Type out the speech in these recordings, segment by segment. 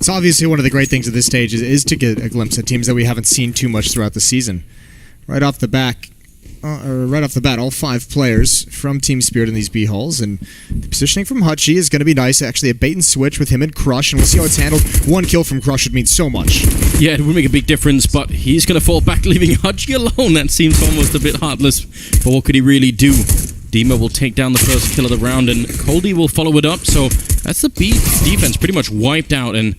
It's obviously one of the great things at this stage is to get a glimpse at teams that we haven't seen too much throughout the season. Right off the bat, all 5 players from Team Spirit in these B halls, and the positioning from Hutchie is going to be nice. Actually, a bait and switch with him and Crush, and we'll see how it's handled. 1 kill from Crush would mean so much. Yeah, it would make a big difference, but he's going to fall back, leaving Hutchie alone. That seems almost a bit heartless, but what could he really do? Dima will take down the first kill of the round, and Coldy will follow it up, so that's the B defense pretty much wiped out, and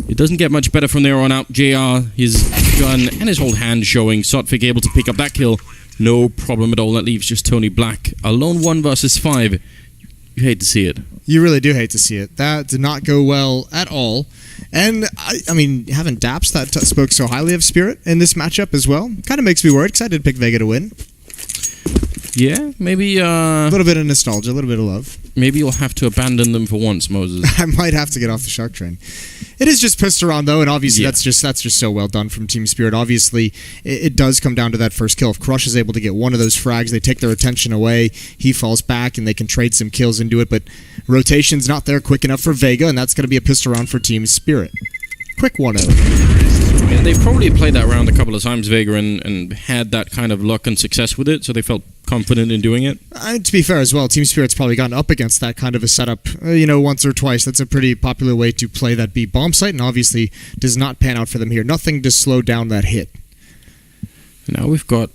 it doesn't get much better from there on out. JR, his gun and his whole hand showing. Sotfik able to pick up that kill. No problem at all. That leaves just Tony Black. Alone 1 versus 5. You hate to see it. You really do hate to see it. That did not go well at all. And, I mean, having Daps that spoke so highly of Spirit in this matchup as well kind of makes me worried because I did pick Vega to win. Yeah, maybe... a little bit of nostalgia, a little bit of love. Maybe you'll have to abandon them for once, Moses. I might have to get off the Shark Train. It is just pissed around, though, and obviously that's just so well done from Team Spirit. Obviously, it does come down to that first kill. If Crush is able to get one of those frags, they take their attention away, he falls back, and they can trade some kills into it, but rotation's not there quick enough for Vega, and that's going to be a pissed around for Team Spirit. Quick 1-0. Yeah, they've probably played that round a couple of times, Vega, and had that kind of luck and success with it, so they felt confident in doing it. To be fair as well, Team Spirit's probably gotten up against that kind of a setup, once or twice. That's a pretty popular way to play that B bomb site, and obviously does not pan out for them here. Nothing to slow down that hit. Now we've got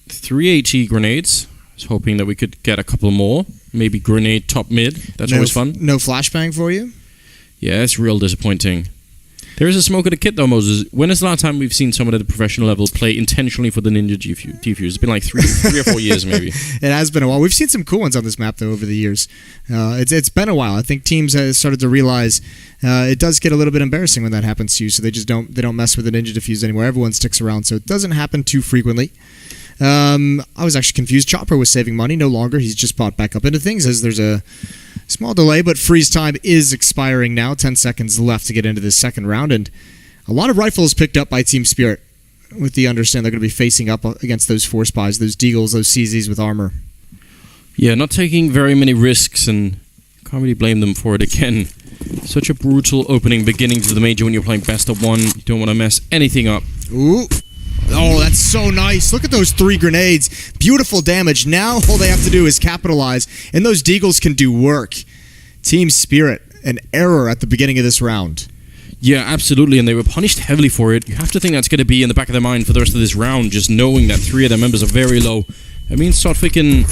3 AT grenades. I was hoping that we could get a couple more. Maybe grenade top mid. That's always fun. No flashbang for you? Yeah, it's real disappointing. There is a smoke of the kit, though, Moses. When is the last time we've seen someone at the professional level play intentionally for the Ninja defuse? It's been like 3 or 4 years, maybe. It has been a while. We've seen some cool ones on this map, though, over the years. It's been a while. I think teams have started to realize it does get a little bit embarrassing when that happens to you, so they don't mess with the Ninja defuse anymore. Everyone sticks around, so it doesn't happen too frequently. I was actually confused. Chopper was saving money. No longer. He's just bought back up into things as there's a small delay, but freeze time is expiring now. 10 seconds left to get into this second round, and a lot of rifles picked up by Team Spirit with the understanding they're going to be facing up against those 4 spies, those Deagles, those CZs with armor. Yeah, not taking very many risks, and can't really blame them for it again. Such a brutal opening beginning to the major when you're playing best of 1. You don't want to mess anything up. Ooh. Oh, that's so nice. Look at those 3 grenades. Beautiful damage. Now all they have to do is capitalize, and those Deagles can do work. Team Spirit, an error at the beginning of this round. Yeah, absolutely, and they were punished heavily for it. You have to think that's going to be in the back of their mind for the rest of this round, just knowing that 3 of their members are very low. It means Sotfik and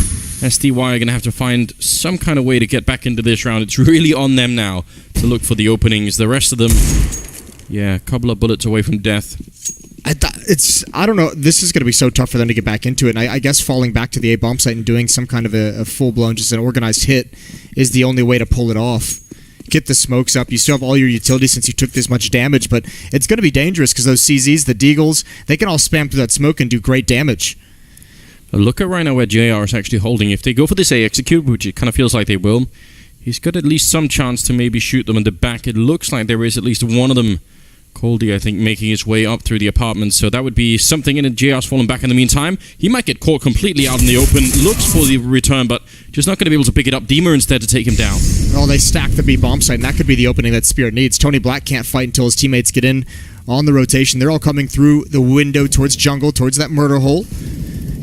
STY are going to have to find some kind of way to get back into this round. It's really on them now to look for the openings. The rest of them, yeah, a couple of bullets away from death. I don't know, this is going to be so tough for them to get back into it, and I guess falling back to the A bomb site and doing some kind of a full-blown, just an organized hit is the only way to pull it off. Get the smokes up. You still have all your utility since you took this much damage, but it's going to be dangerous because those CZs, the Deagles, they can all spam through that smoke and do great damage. Look at right now where JR is actually holding. If they go for this A execute, which it kind of feels like they will, he's got at least some chance to maybe shoot them in the back. It looks like there is at least one of them, Coldy, I think, making his way up through the apartment, so that would be something, and JR's fallen back in the meantime. He might get caught completely out in the open, looks for the return, but just not going to be able to pick it up. Dima instead to take him down. Oh, they stack the B bomb site, and that could be the opening that Spirit needs. Tony Black can't fight until his teammates get in on the rotation. They're all coming through the window towards jungle, towards that murder hole.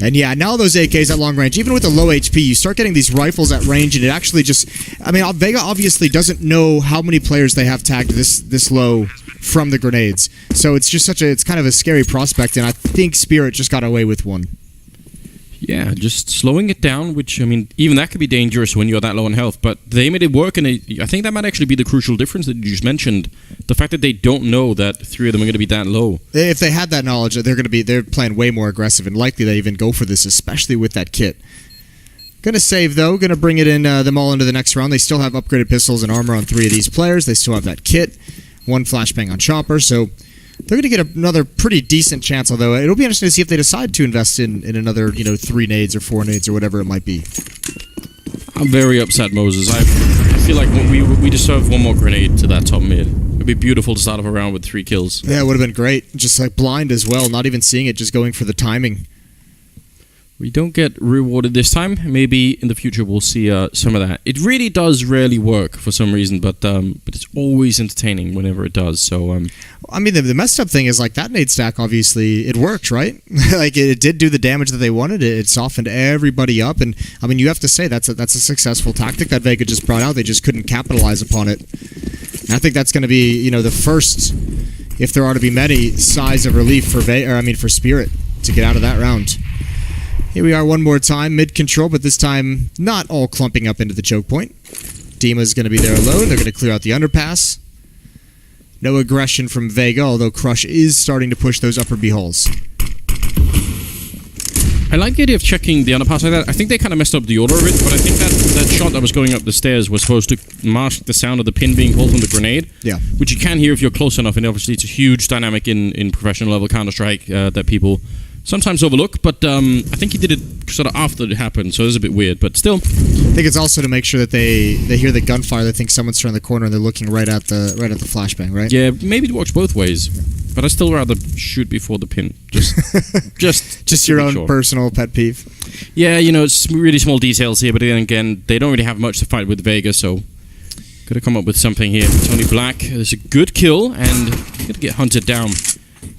And yeah, now those AKs at long range, even with the low HP, you start getting these rifles at range, and it actually just... I mean, Vega obviously doesn't know how many players they have tagged this low from the grenades. So it's just it's kind of a scary prospect, and I think Spirit just got away with one. Yeah, just slowing it down, which, I mean, even that could be dangerous when you're that low on health, but they made it work, and I think that might actually be the crucial difference that you just mentioned. The fact that they don't know that 3 of them are going to be that low. If they had that knowledge, they're playing way more aggressive, and likely they even go for this, especially with that kit. Gonna save, though. Gonna bring it in them all into the next round. They still have upgraded pistols and armor on 3 of these players. They still have that kit. 1 flashbang on Chopper, so... they're going to get another pretty decent chance, although it'll be interesting to see if they decide to invest in another, 3 nades or 4 nades or whatever it might be. I'm very upset, Moses. I feel like we deserve one more grenade to that top mid. It'd be beautiful to start off a round with 3 kills. Yeah, it would have been great. Just like blind as well, not even seeing it, just going for the timing. We don't get rewarded this time. Maybe in the future we'll see some of that. It really does rarely work for some reason, but it's always entertaining whenever it does. So I mean, the messed up thing is like that nade stack. Obviously, it worked, right? Like it did do the damage that they wanted. It softened everybody up, and I mean, you have to say that's a successful tactic that Vega just brought out. They just couldn't capitalize upon it. And I think that's going to be the first, if there are to be many, sighs of relief for for Spirit to get out of that round. Here we are one more time, mid-control, but this time not all clumping up into the choke point. Dima's going to be there alone. They're going to clear out the underpass. No aggression from Vega, although Crush is starting to push those upper B holes. I like the idea of checking the underpass like that. I think they kind of messed up the order of it, but I think that shot that was going up the stairs was supposed to mask the sound of the pin being pulled from the grenade. Yeah. Which you can hear if you're close enough, and obviously it's a huge dynamic in professional level Counter-Strike that people sometimes overlook, but I think he did it sort of after it happened, so it was a bit weird, but still. I think it's also to make sure that they hear the gunfire, they think someone's turned the corner, and they're looking right at the flashbang, right? Yeah, maybe it works both ways, but I still rather shoot before the pin. Just your own personal pet peeve. Yeah, it's really small details here, but then again, they don't really have much to fight with Vega, so gotta come up with something here. Tony Black is a good kill, and gonna get hunted down.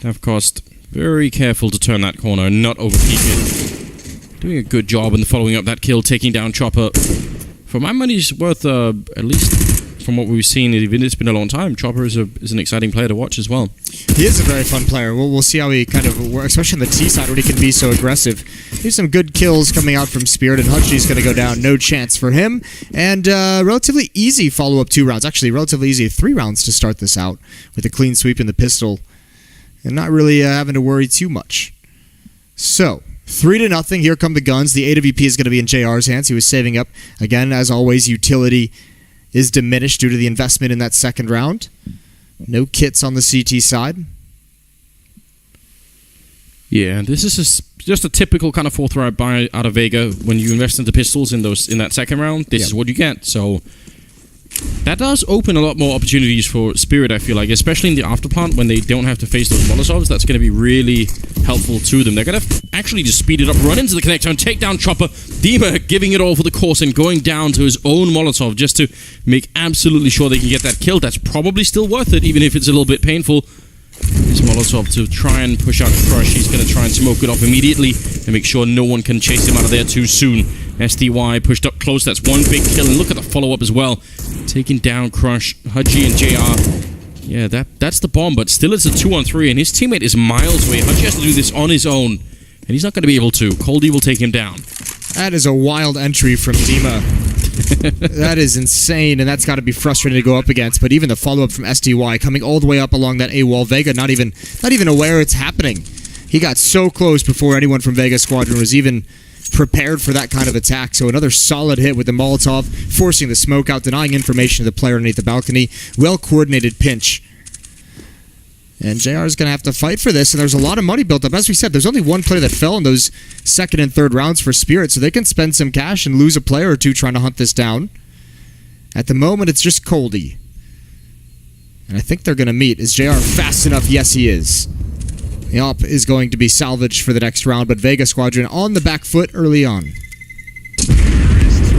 Of course, very careful to turn that corner and not overpeak it. Doing a good job in following up that kill, taking down Chopper. For my money's worth, at least from what we've seen, even it's been a long time, Chopper is an exciting player to watch as well. He is a very fun player. We'll see how he kind of works, especially on the T side when he can be so aggressive. There's some good kills coming out from Spirit, and Hutchie's going to go down. No chance for him. And relatively easy follow-up 2 rounds. Actually, relatively easy 3 rounds to start this out with a clean sweep in the pistol. And not really having to worry too much. So, 3-0. Here come the guns. The AWP is going to be in JR's hands. He was saving up. Again, as always, utility is diminished due to the investment in that second round. No kits on the CT side. Yeah, this is just a typical kind of fourth round buy out of Vega. When you invest into pistols in that second round, this is what you get. So that does open a lot more opportunities for Spirit, I feel like, especially in the afterplant when they don't have to face those Molotovs. That's going to be really helpful to them. They're going to actually just speed it up, run into the connector, and take down Chopper. Dima giving it all for the course and going down to his own Molotov just to make absolutely sure they can get that kill. That's probably still worth it, even if it's a little bit painful. His Molotov to try and push out Crush. He's going to try and smoke it off immediately and make sure no one can chase him out of there too soon. SDY pushed up close. That's one big kill. And look at the follow-up as well. Taking down Crush, Hudgy, and JR. Yeah, that's the bomb, but still it's a 2-on-3, and his teammate is miles away. Hudgy has to do this on his own, and he's not going to be able to. Coldie will take him down. That is a wild entry from Dima. That is insane, and that's got to be frustrating to go up against. But even the follow-up from SDY coming all the way up along that A wall, Vega not even aware it's happening. He got so close before anyone from Vega Squadron was even prepared for that kind of attack. So another solid hit with the Molotov, forcing the smoke out, denying information to the player underneath the balcony. Well-coordinated pinch. And JR is going to have to fight for this, and there's a lot of money built up. As we said, there's only one player that fell in those second and third rounds for Spirit, so they can spend some cash and lose a player or two trying to hunt this down. At the moment, it's just Coldie. And I think they're going to meet. Is JR fast enough? Yes, he is. The op is going to be salvaged for the next round, but Vega Squadron on the back foot early on.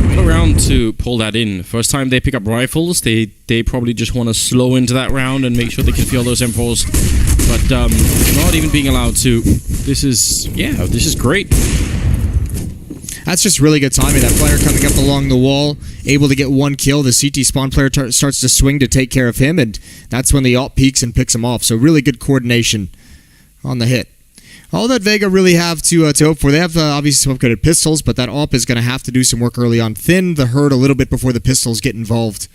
What a round to pull that in. First time they pick up rifles, they probably just want to slow into that round and make sure they can feel those M4s. But not even being allowed to. This is great. That's just really good timing. That player coming up along the wall, able to get one kill. The CT spawn player starts to swing to take care of him, and that's when the op peeks and picks him off. So really good coordination on the hit. All that Vega really have to hope for. They have obviously some upgraded pistols, but that op is going to have to do some work early on. Thin the herd a little bit before the pistols get involved.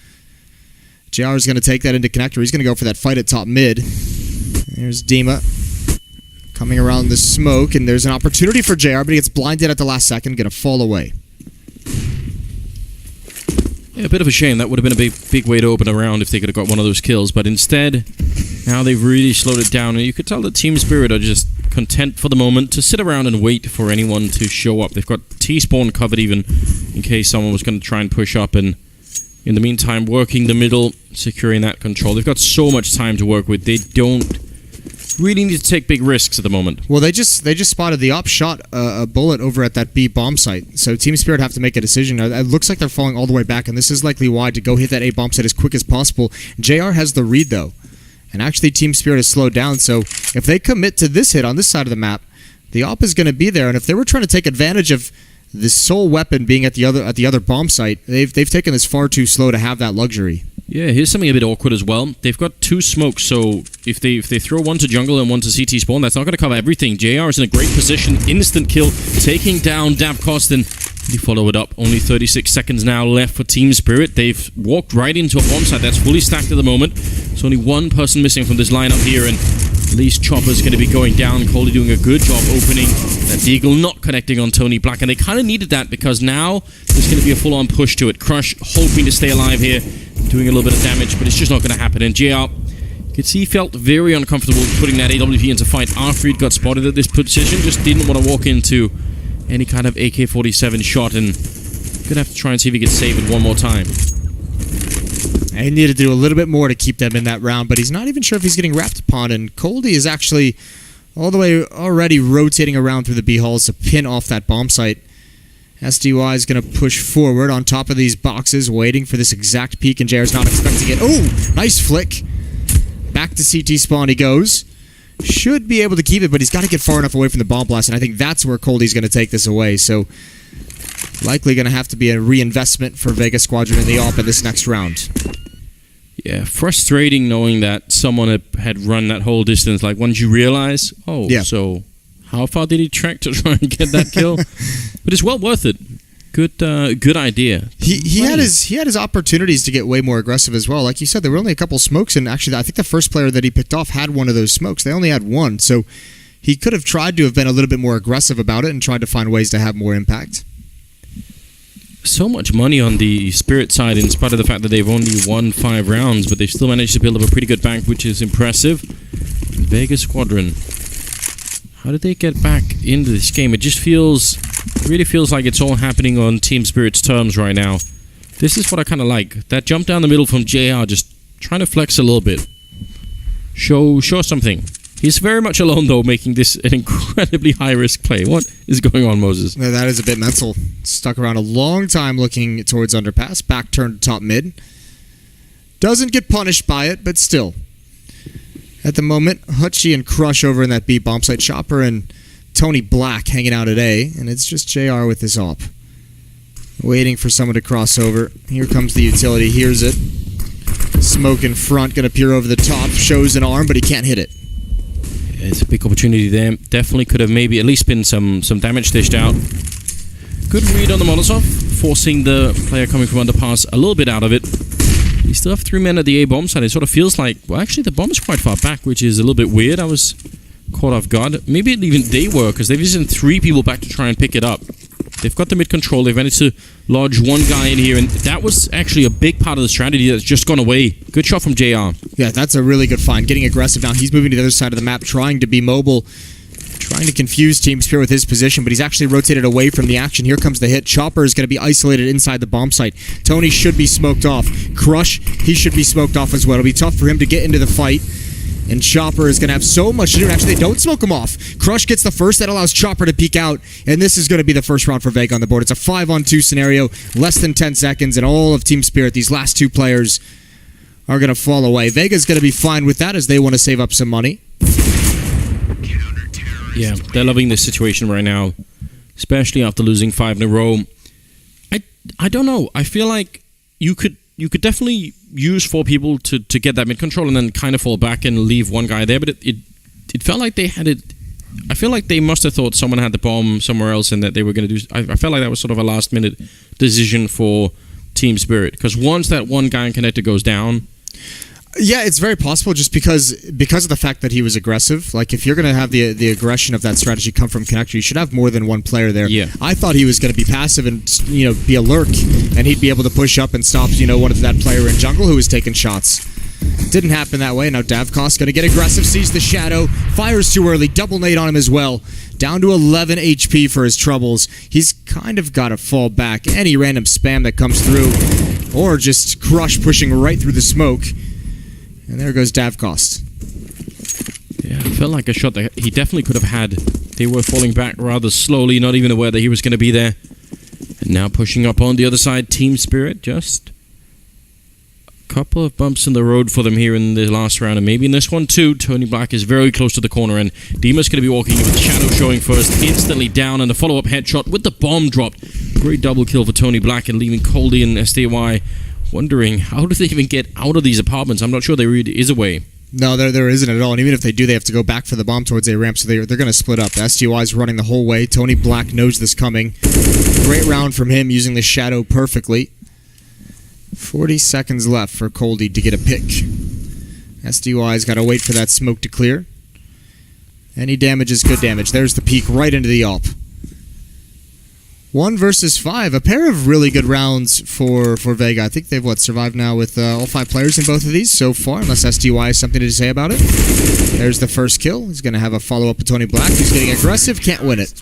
JR is going to take that into connector. He's going to go for that fight at top mid. There's Dima coming around the smoke, and there's an opportunity for JR, but he gets blinded at the last second, going to fall away. Yeah, a bit of a shame. That would have been a big way to open a round if they could have got one of those kills, but instead, now they've really slowed it down, and you could tell that Team Spirit are just content for the moment to sit around and wait for anyone to show up. They've got T-spawn covered even in case someone was going to try and push up, and in the meantime working the middle, securing that control. They've got so much time to work with. They don't really need to take big risks at the moment. Well, they just spotted the op shot a bullet over at that B bomb site. So Team Spirit have to make a decision. It looks like they're falling all the way back, and this is likely why, to go hit that A bomb site as quick as possible. JR has the read, though. And actually, Team Spirit has slowed down. So if they commit to this hit on this side of the map, the op is going to be there. And if they were trying to take advantage of the sole weapon being at the other bomb site, they've taken this far too slow to have that luxury. Yeah, here's something a bit awkward as well. They've got 2 smokes, so if they throw one to jungle and one to CT spawn, that's not going to cover everything. JR is in a great position. Instant kill, taking down Davkost, and he follow it up. Only 36 seconds now left for Team Spirit. They've walked right into a bomb site that's fully stacked at the moment. There's only one person missing from this lineup here, and at least Chopper's going to be going down. Coley doing a good job opening. That Deagle not connecting on Tony Black, and they kind of needed that because now there's going to be a full-on push to it. Crush hoping to stay alive here, doing a little bit of damage, but it's just not going to happen. And JR, you could see he felt very uncomfortable putting that AWP into fight after he'd got spotted at this position. Just didn't want to walk into any kind of AK-47 shot, and gonna have to try and see if he could save it one more time. He needed to do a little bit more to keep them in that round, but he's not even sure if he's getting wrapped upon, and Coldy is actually all the way already rotating around through the B halls to pin off that bomb site. SDY is going to push forward on top of these boxes, waiting for this exact peek, and JR's not expecting it. Oh, nice flick. Back to CT spawn he goes. Should be able to keep it, but he's got to get far enough away from the bomb blast, and I think that's where Coldy's going to take this away. So likely going to have to be a reinvestment for Vega Squadron in the AWP in this next round. Yeah, frustrating knowing that someone had run that whole distance. Like, once you realize, so how far did he trek to try and get that kill? But it's well worth it. Good idea. He had his opportunities to get way more aggressive as well. Like you said, there were only a couple smokes, and actually I think the first player that he picked off had one of those smokes. They only had one, so he could have tried to have been a little bit more aggressive about it and tried to find ways to have more impact. So much money on the Spirit side, in spite of the fact that they've only won 5 rounds, but they've still managed to build up a pretty good bank, which is impressive. Vega Squadron, how did they get back into this game? It really feels like it's all happening on Team Spirit's terms right now. This is what I kind of like. That jump down the middle from JR, just trying to flex a little bit. Show something. He's very much alone, though, making this an incredibly high-risk play. What is going on, Moses? Yeah, that is a bit mental. Stuck around a long time looking towards underpass. Back turned to top mid. Doesn't get punished by it, but still. At the moment, Hutchie and Crush over in that B bomb site. Chopper and Tony Black hanging out at A, and it's just JR with his op. Waiting for someone to cross over. Here comes the utility. Hears it. Smoke in front, gonna peer over the top. Shows an arm, but he can't hit it. It's a big opportunity there. Definitely could have maybe at least been some damage dished out. Good read on the Molotov, forcing the player coming from underpass a little bit out of it. You still have 3 men at the A bomb site. It sort of feels like, well, actually the bomb is quite far back, which is a little bit weird. I was caught off guard. Maybe even they were, because they've sent 3 people back to try and pick it up. They've got the mid control. They've managed to lodge one guy in here, and that was actually a big part of the strategy that's just gone away. Good shot from JR. Yeah, that's a really good find. Getting aggressive now. He's moving to the other side of the map, trying to be mobile, trying to confuse Team Spirit with his position, but he's actually rotated away from the action. Here comes the hit. Chopper is going to be isolated inside the bomb site. Tony should be smoked off. Crush, he should be smoked off as well. It'll be tough for him to get into the fight. And Chopper is going to have so much to do. Actually, they don't smoke him off. Crush gets the first. That allows Chopper to peek out. And this is going to be the first round for Vega on the board. It's a 5-on-2 scenario. Less than 10 seconds. And all of Team Spirit, these last 2 players, are going to fall away. Vega's going to be fine with that as they want to save up some money. Yeah, they're loving this situation right now. Especially after losing 5 in a row. I don't know. I feel like you could definitely use 4 people to get that mid control and then kind of fall back and leave one guy there, but it felt like they had it. I feel like they must have thought someone had the bomb somewhere else and that they were going to do. I felt like that was sort of a last minute decision for Team Spirit, because once that one guy in connector goes down. Yeah, it's very possible just because of the fact that he was aggressive. Like, if you're going to have the aggression of that strategy come from connector, you should have more than one player there. Yeah. I thought he was going to be passive and, be a lurk, and he'd be able to push up and stop, one of that player in jungle who was taking shots. Didn't happen that way. Now Davkost going to get aggressive, sees the shadow, fires too early, double nade on him as well. Down to 11 HP for his troubles. He's kind of got to fall back. Any random spam that comes through, or just Crush pushing right through the smoke. And there goes Davkost. Yeah, it felt like a shot that he definitely could have had. They were falling back rather slowly, not even aware that he was going to be there. And now pushing up on the other side, Team Spirit, just a couple of bumps in the road for them here in the last round, and maybe in this one too. Tony Black is very close to the corner, and Dima's going to be walking with Shadow showing first, instantly down, and a follow-up headshot with the bomb dropped. Great double kill for Tony Black, and leaving Coldie and SDY wondering, how do they even get out of these apartments? I'm not sure there really is a way. No, there isn't at all. And even if they do, they have to go back for the bomb towards A ramp, so they're going to split up. SDY's running the whole way. Tony Black knows this coming. Great round from him using the Shadow perfectly. 40 seconds left for Coldie to get a pick. SDY's got to wait for that smoke to clear. Any damage is good damage. There's the peek right into the AWP. 1 versus 5. A pair of really good rounds for Vega. I think they've, survived now with all 5 players in both of these so far, unless SDY has something to say about it. There's the first kill. He's going to have a follow-up with Tony Black, who's getting aggressive. Can't win it.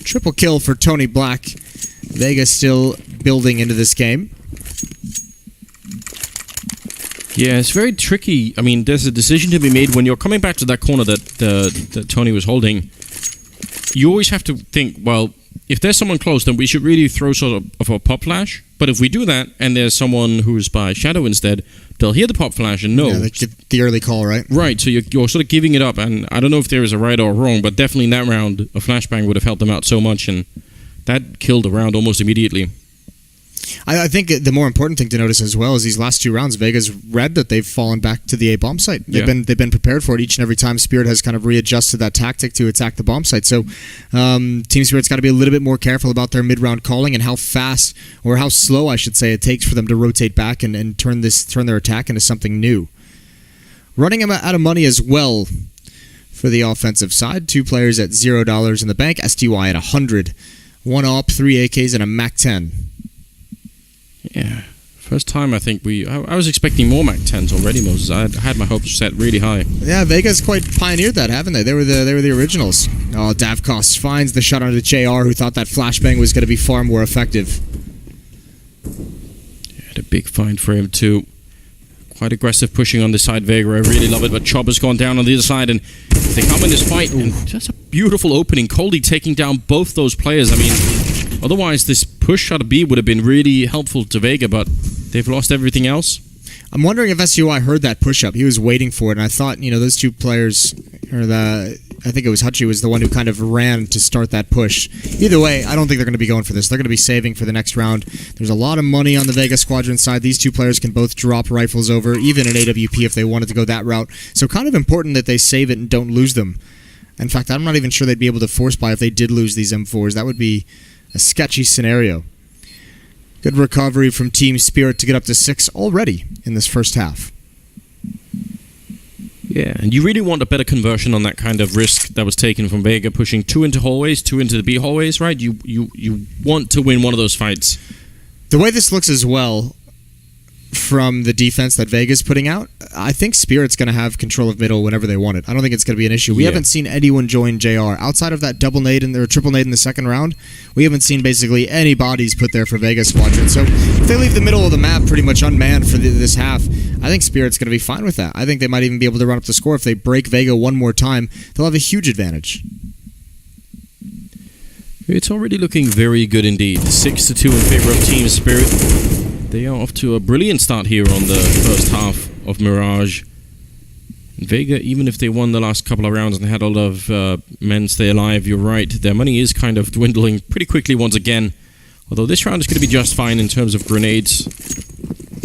Triple kill for Tony Black. Vega still building into this game. Yeah, it's very tricky. I mean, there's a decision to be made when you're coming back to that corner that Tony was holding. You always have to think, well, if there's someone close, then we should really throw sort of a pop flash. But if we do that, and there's someone who's by Shadow instead, they'll hear the pop flash and know. Yeah, they get the early call, right? Right, so you're sort of giving it up, and I don't know if there is a right or a wrong, but definitely in that round, a flashbang would have helped them out so much, and that killed the round almost immediately. I think the more important thing to notice as well is these last 2 rounds, Vega's read that they've fallen back to the A bomb site. They've been prepared for it each and every time. Spirit has kind of readjusted that tactic to attack the bomb site. So Team Spirit's got to be a little bit more careful about their mid-round calling and how fast, or how slow I should say, it takes for them to rotate back and turn their attack into something new. Running them out of money as well for the offensive side. 2 players at $0 in the bank. STY at 100. 1 AWP, 3 AKs, and a MAC-10. Yeah, first time I think I was expecting more MAC-10s already, Moses. I had my hopes set really high. Yeah, Vega's quite pioneered that, haven't they? They were the originals. Oh, Davkos finds the shot onto JR, who thought that flashbang was going to be far more effective. Yeah, a big find for him too. Quite aggressive pushing on the side, Vega. I really love it, but Chopper's gone down on the other side, and they come in this fight, and just a beautiful opening. Coldie taking down both those players. I mean, otherwise this push out of B would have been really helpful to Vega, but they've lost everything else. I'm wondering if SUI heard that push-up. He was waiting for it, and I thought, those 2 players, I think it was Hutchie was the one who kind of ran to start that push. Either way, I don't think they're going to be going for this. They're going to be saving for the next round. There's a lot of money on the Vega Squadron side. These 2 players can both drop rifles over, even an AWP if they wanted to go that route. So kind of important that they save it and don't lose them. In fact, I'm not even sure they'd be able to force buy if they did lose these M4s. That would be a sketchy scenario. Good recovery from Team Spirit to get up to 6 already in this first half. Yeah, and you really want a better conversion on that kind of risk that was taken from Vega, pushing 2 into hallways, 2 into the B hallways, right? You want to win one of those fights. The way this looks as well, from the defense that Vega's putting out, I think Spirit's going to have control of middle whenever they want it. I don't think it's going to be an issue. We haven't seen anyone join JR. Outside of that double nade or triple nade in the second round, we haven't seen basically any bodies put there for Vega Squadron. So if they leave the middle of the map pretty much unmanned for this half, I think Spirit's going to be fine with that. I think they might even be able to run up the score. If they break Vega one more time, they'll have a huge advantage. It's already looking very good indeed. 6-2 in favor of Team Spirit. They are off to a brilliant start here on the first half of Mirage. Vega, even if they won the last couple of rounds and had a lot of men stay alive, you're right, their money is kind of dwindling pretty quickly once again. Although this round is going to be just fine in terms of grenades.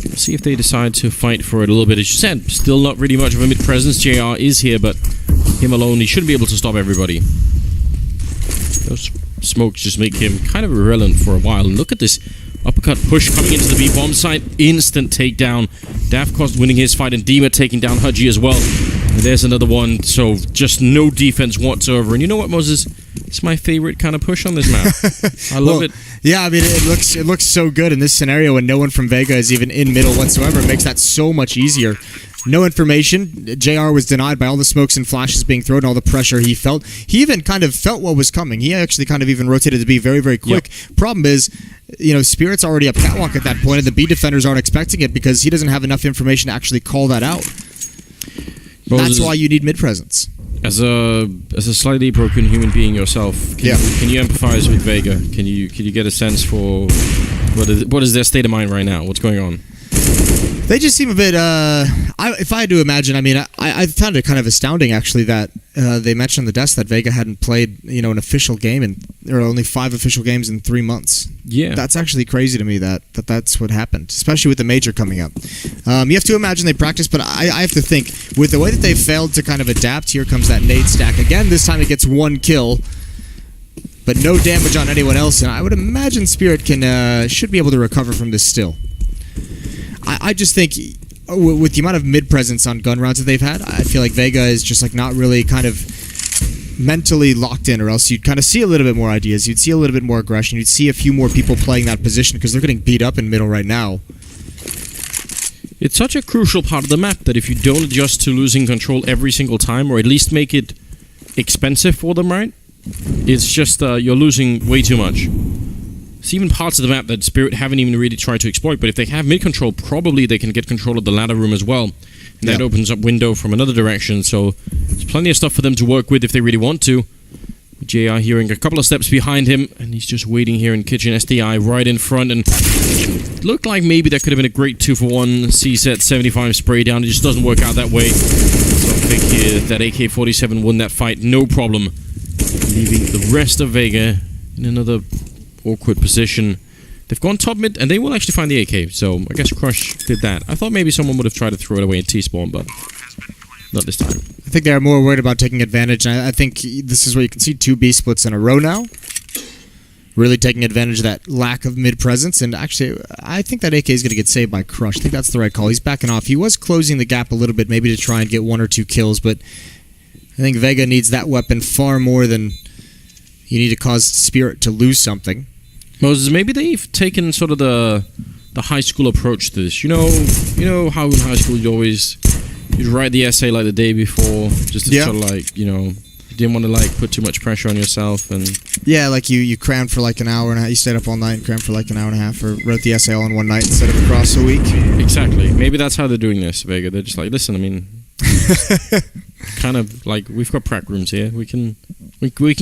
Let's see if they decide to fight for it a little bit. As you said, still not really much of a mid-presence. JR is here, but him alone, he shouldn't be able to stop everybody. Those smokes just make him kind of irrelevant for a while. And look at this uppercut push coming into the B bomb site. Instant takedown. Davkos winning his fight, and Dima taking down Hudgy as well. And there's another one. So just no defense whatsoever. And you know what, Moses? It's my favorite kind of push on this map. I love it. Yeah, I mean, it looks so good in this scenario when no one from Vega is even in middle whatsoever. It makes that so much easier. No information. JR was denied by all the smokes and flashes being thrown, all the pressure he felt. He even kind of felt what was coming. He actually kind of even rotated to be very, very quick. Yep. Problem is, Spirit's already up catwalk at that point, and the B defenders aren't expecting it because he doesn't have enough information to actually call that out. That's why you need mid-presence. As a slightly broken human being yourself, can you empathize with Vega? Can you get a sense for what is their state of mind right now? What's going on? They just seem a bit. If I had to imagine, I mean, I found it kind of astounding actually that they mentioned on the desk that Vega hadn't played, an official game, there are only 5 official games in 3 months. Yeah, that's actually crazy to me that's what happened, especially with the major coming up. You have to imagine they practice, but I have to think with the way that they failed to kind of adapt. Here comes that nade stack again. This time it gets 1 kill. But no damage on anyone else, and I would imagine Spirit should be able to recover from this still. I just think with the amount of mid-presence on gun rounds that they've had, I feel like Vega is just like not really kind of mentally locked in, or else you'd kind of see a little bit more ideas. You'd see a little bit more aggression. You'd see a few more people playing that position because they're getting beat up in middle right now. It's such a crucial part of the map that if you don't adjust to losing control every single time, or at least make it expensive for them, right? It's just you're losing way too much. It's even parts of the map that Spirit haven't even really tried to exploit, but if they have mid-control, probably they can get control of the ladder room as well. And that opens up window from another direction, so there's plenty of stuff for them to work with if they really want to. JR hearing a couple of steps behind him, and he's just waiting here in kitchen. SDI right in front, and it looked like maybe that could have been a great 2-for-1 C-set 75 spray down. It just doesn't work out that way. So I think here that AK-47 won that fight, no problem. Leaving the rest of Vega in another awkward position. They've gone top mid, and they will actually find the AK, so I guess Crush did that. I thought maybe someone would have tried to throw it away in T-spawn, but not this time. I think they're more worried about taking advantage, and I think this is where you can see 2 B splits in a row now. Really taking advantage of that lack of mid-presence, and actually, I think that AK is going to get saved by Crush. I think that's the right call. He's backing off. He was closing the gap a little bit, maybe to try and get 1 or 2 kills, but I think Vega needs that weapon far more than you need to cause Spirit to lose something. Moses, maybe they've taken sort of the high school approach to this. You know how in high school you'd write the essay like the day before, just to sort of like, you didn't want to like put too much pressure on yourself, and like you crammed for like an hour and a half. You stayed up all night and crammed for like an hour and a half, or wrote the essay all in one night instead of across the week. Exactly. Maybe that's how they're doing this, Vega. They're just like, listen, I mean, kind of like we've got prac rooms here. We can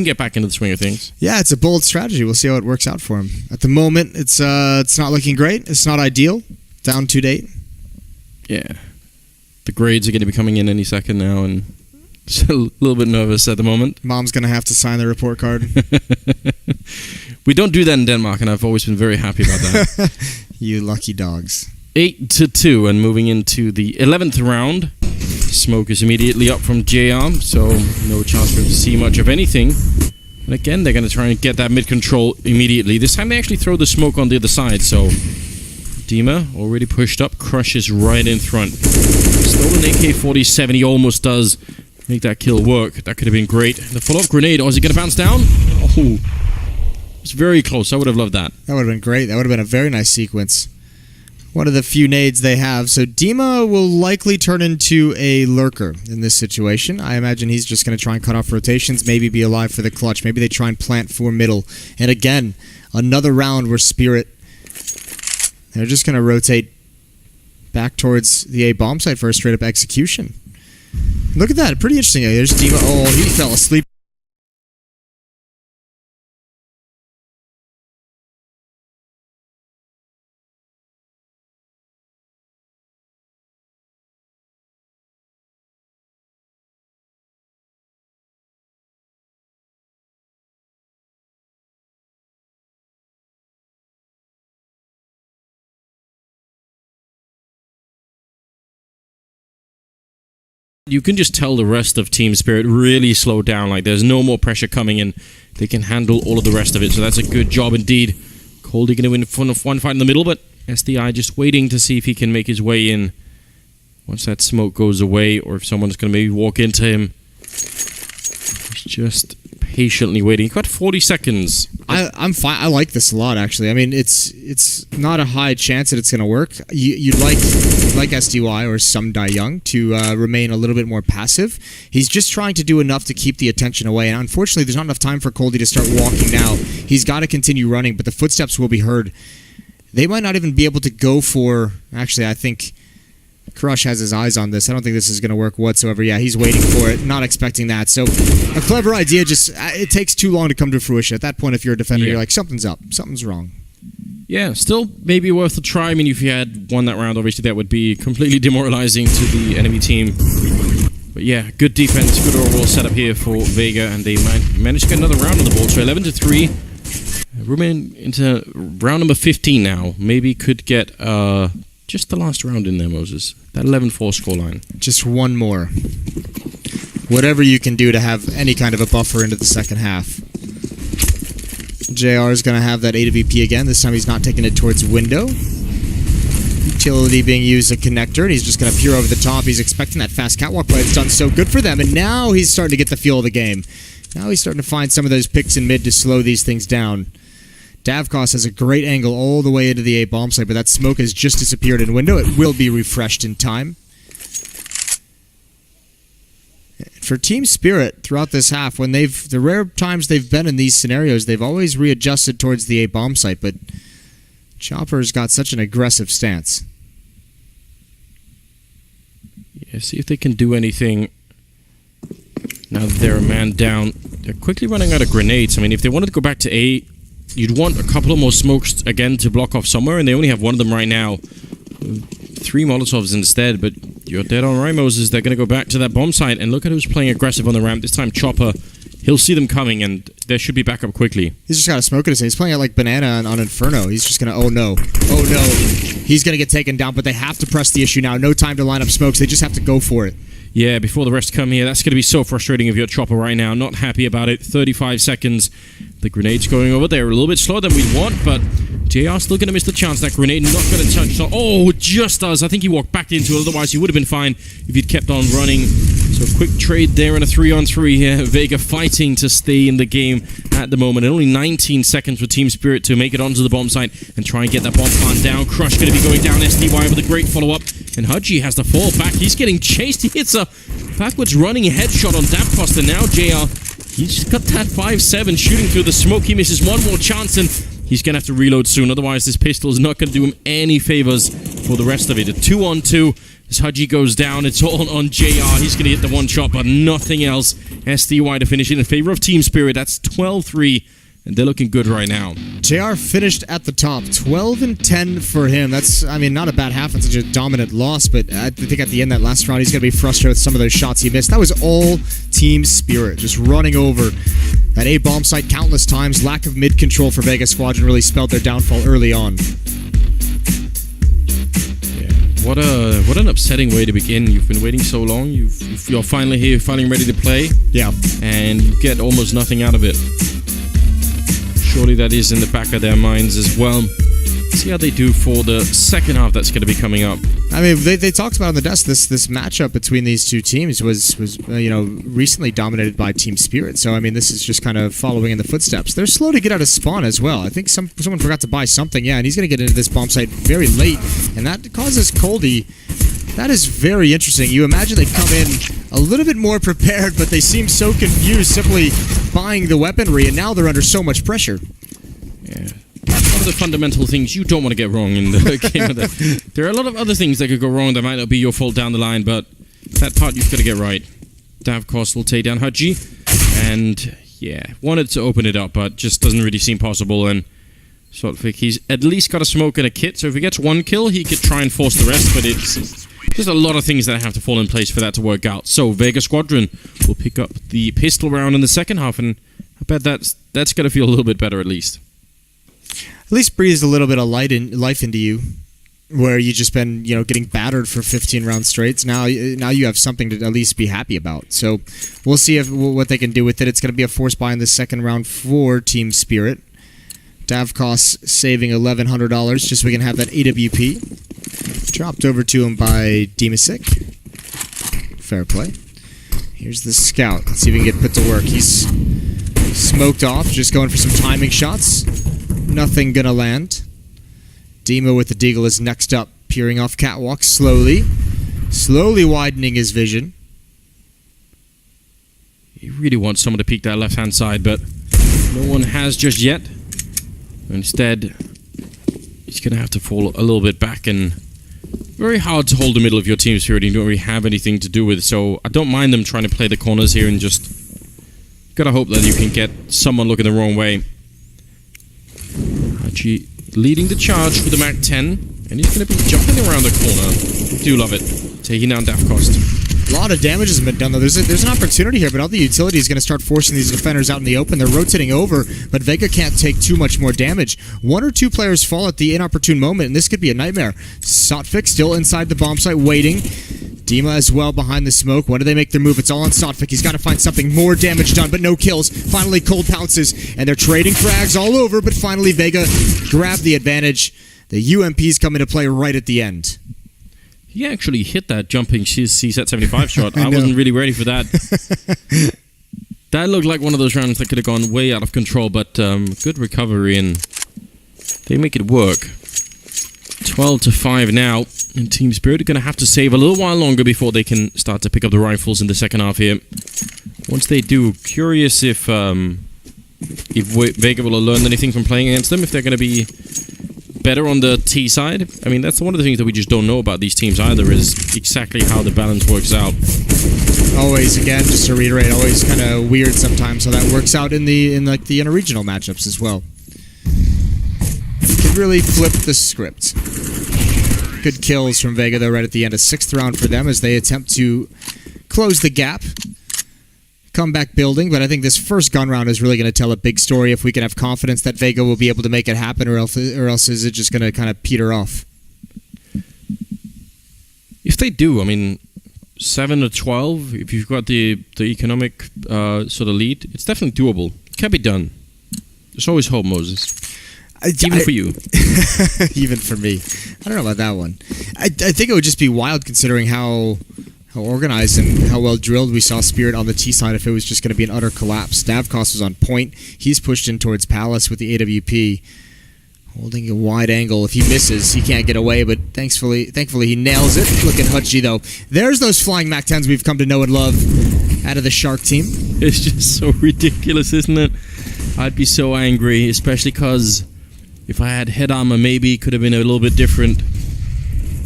get back into the swing of things. Yeah, it's a bold strategy. We'll see how it works out for him. At the moment, it's not looking great. It's not ideal. Down 2-8. Yeah, the grades are going to be coming in any second now, and just a little bit nervous at the moment. Mom's going to have to sign the report card. We don't do that in Denmark, and I've always been very happy about that. You lucky dogs. 8-2, and moving into the 11th round. Smoke is immediately up from JR, so no chance for him to see much of anything. And again, they're going to try and get that mid-control immediately. This time they actually throw the smoke on the other side, so Dima already pushed up, crushes right in front. Stolen AK-47, he almost does make that kill work. That could have been great. The follow-up grenade, is it going to bounce down? Oh, it's very close. I would have loved that. That would have been great. That would have been a very nice sequence. One of the few nades they have. So Dima will likely turn into a lurker in this situation. I imagine he's just going to try and cut off rotations, maybe be alive for the clutch. Maybe they try and plant for middle. And again, another round where Spirit, they're just going to rotate back towards the A bomb site for a straight-up execution. Look at that. Pretty interesting. There's Dima. Oh, he fell asleep. You can just tell the rest of Team Spirit really slowed down. Like, there's no more pressure coming in. They can handle all of the rest of it, so that's a good job indeed. Coldie going to win one fight in the middle, but SDI just waiting to see if he can make his way in once that smoke goes away, or if someone's going to maybe walk into him. He's just patiently waiting. He's got 40 seconds. I'm fine. I like this a lot, actually. I mean, it's not a high chance that it's going to work. You'd like SDY or some Die Young to remain a little bit more passive. He's just trying to do enough to keep the attention away, and unfortunately, there's not enough time for Coldie to start walking now. He's got to continue running, but the footsteps will be heard. They might not even be able to go for... Actually, I think Crush has his eyes on this. I don't think this is going to work whatsoever. Yeah, he's waiting for it, not expecting that. So a clever idea, just it takes too long to come to fruition. At that point, if you're a defender, you're like, something's up, something's wrong. Yeah, still maybe worth a try. I mean, if you had won that round, obviously that would be completely demoralizing to the enemy team. But yeah, good defense, good overall setup here for Vega, and they managed to get another round on the board. So 11-3. We're into round number 15 now. Maybe could get just the last round in there, Moses. That 11-4 scoreline. Just one more. Whatever you can do to have any kind of a buffer into the second half. JR is going to have that AWP again. This time he's not taking it towards window. Utility being used as a connector, and he's just going to peer over the top. He's expecting that fast catwalk play. It's done so good for them, and now he's starting to get the feel of the game. Now he's starting to find some of those picks in mid to slow these things down. Davkos has a great angle all the way into the A bomb site, but that smoke has just disappeared in window. It will be refreshed in time. For Team Spirit, throughout this half, when the rare times they've been in these scenarios, they've always readjusted towards the A bomb site, but Chopper's got such an aggressive stance. Yeah, see if they can do anything now that they're a man down. They're quickly running out of grenades. I mean, if they wanted to go back to A, you'd want a couple of more smokes again to block off somewhere, and they only have one of them right now. 3 Molotovs instead, but you're dead on right, Moses. They're going to go back to that bomb site, and look at who's playing aggressive on the ramp. This time Chopper, he'll see them coming, and they should be back up quickly. He's just got a smoke in his hand. He's playing it like Banana on Inferno. He's just going to, oh no. He's going to get taken down, but they have to press the issue now. No time to line up smokes. They just have to go for it. Yeah, before the rest come here, that's going to be so frustrating if you're Chopper right now. Not happy about it. 35 seconds. The grenade's going over there. A little bit slower than we want, but JR still going to miss the chance. That grenade not going to touch. Oh, just does. I think he walked back into it. Otherwise, he would have been fine if he'd kept on running. So quick trade there and a 3-on-3 here. Vega fighting to stay in the game at the moment. And only 19 seconds for Team Spirit to make it onto the bomb site and try and get that bomb plant down. Crush going to be going down. SDY with a great follow-up. And Hudgy has to fall back. He's getting chased. He hits a backwards running headshot on Davkos. And now JR, he's got that 5-7 shooting through the smoke. He misses one more chance and he's going to have to reload soon. Otherwise, this pistol is not going to do him any favors for the rest of it. A 2-on-2 as Hudgy goes down. It's all on JR. He's going to hit the one shot, but nothing else. SDY to finish it in favor of Team Spirit. That's 12-3. And they're looking good right now. JR finished at the top. 12-10 for him. That's, I mean, not a bad half. It's such a dominant loss, but I think at the end, that last round, he's going to be frustrated with some of those shots he missed. That was all Team Spirit, just running over that A bomb site countless times. Lack of mid control for Vega Squadron really spelled their downfall early on. Yeah, what an upsetting way to begin. You've been waiting so long. You're finally here, finally ready to play. Yeah. And you get almost nothing out of it. Surely that is in the back of their minds as well. See how they do for the second half that's going to be coming up. I mean, they talked about on the desk this matchup between these two teams was recently dominated by Team Spirit. So I mean, this is just kind of following in the footsteps. They're slow to get out of spawn as well. I think someone forgot to buy something. Yeah, and he's going to get into this bomb site very late, and that causes Coldie. That is very interesting. You imagine they'd come in a little bit more prepared, but they seem so confused simply buying the weaponry, and now they're under so much pressure. Yeah. That's one of the fundamental things you don't want to get wrong in the game. There are a lot of other things that could go wrong that might not be your fault down the line, but that part you've got to get right. Davkos will take down Hudgy, and yeah, wanted to open it up, but just doesn't really seem possible, and Soltvik, he's at least got a smoke and a kit, so if he gets one kill, he could try and force the rest, but it's just a lot of things that have to fall in place for that to work out. So Vega Squadron will pick up the pistol round in the second half, and I bet that's going to feel a little bit better at least. At least breathes a little bit of life into you, where you just been getting battered for 15 rounds straight. Now you have something to at least be happy about. So we'll see what they can do with it. It's going to be a force buy in the second round for Team Spirit. Davkos saving $1,100 just so we can have that AWP. Dropped over to him by Demasik. Fair play. Here's the scout. Let's see if we can get put to work. He's smoked off, just going for some timing shots. Nothing gonna land. Demo with the Deagle is next up, peering off catwalk slowly widening his vision. He really wants someone to peek that left-hand side, but no one has just yet. Instead, he's going to have to fall a little bit back and very hard to hold the middle of your team spirit and you don't really have anything to do with. So I don't mind them trying to play the corners here and just gotta hope that you can get someone looking the wrong way. Hachi leading the charge for the Mac 10, and he's going to be jumping around the corner. Do love it. Taking down Daft Cost. A lot of damage has been done, though. There's an opportunity here, but all the utility is going to start forcing these defenders out in the open. They're rotating over, but Vega can't take too much more damage. One or two players fall at the inopportune moment, and this could be a nightmare. Sotfik still inside the bomb site, waiting. Dima as well behind the smoke. When do they make their move? It's all on Sotfik. He's got to find something. More damage done, but no kills. Finally, Cold pounces, and they're trading frags all over, but finally Vega grabbed the advantage. The UMP's come into play right at the end. He actually hit that jumping CSET 75 shot. I wasn't really ready for that. That looked like one of those rounds that could have gone way out of control, but good recovery, and they make it work. 12-5 now, and Team Spirit are going to have to save a little while longer before they can start to pick up the rifles in the second half here. Once they do, curious if Vega will have learned anything from playing against them, if they're going to be better on the T side. I mean, that's one of the things that we just don't know about these teams either, is exactly how the balance works out. Always, again, just to reiterate, always kind of weird sometimes how that works out in the interregional matchups as well. Could really flip the script. Good kills from Vega, though, right at the end. A 6th round for them as they attempt to close the gap. Comeback building, but I think this first gun round is really going to tell a big story if we can have confidence that Vega will be able to make it happen, or else is it just going to kind of peter off? If they do, I mean, 7-12, if you've got the economic sort of lead, it's definitely doable. It can be done. There's always hope, Moses. Even for you. Even for me. I don't know about that one. I think it would just be wild considering how organized and how well drilled we saw Spirit on the T side if it was just going to be an utter collapse. Davkos was on point. He's pushed in towards Palace with the AWP. Holding a wide angle. If he misses, he can't get away, but thankfully he nails it. Look at Hutchie, though. There's those flying MAC-10s we've come to know and love out of the Shark team. It's just so ridiculous, isn't it? I'd be so angry, especially because if I had head armor, maybe it could have been a little bit different.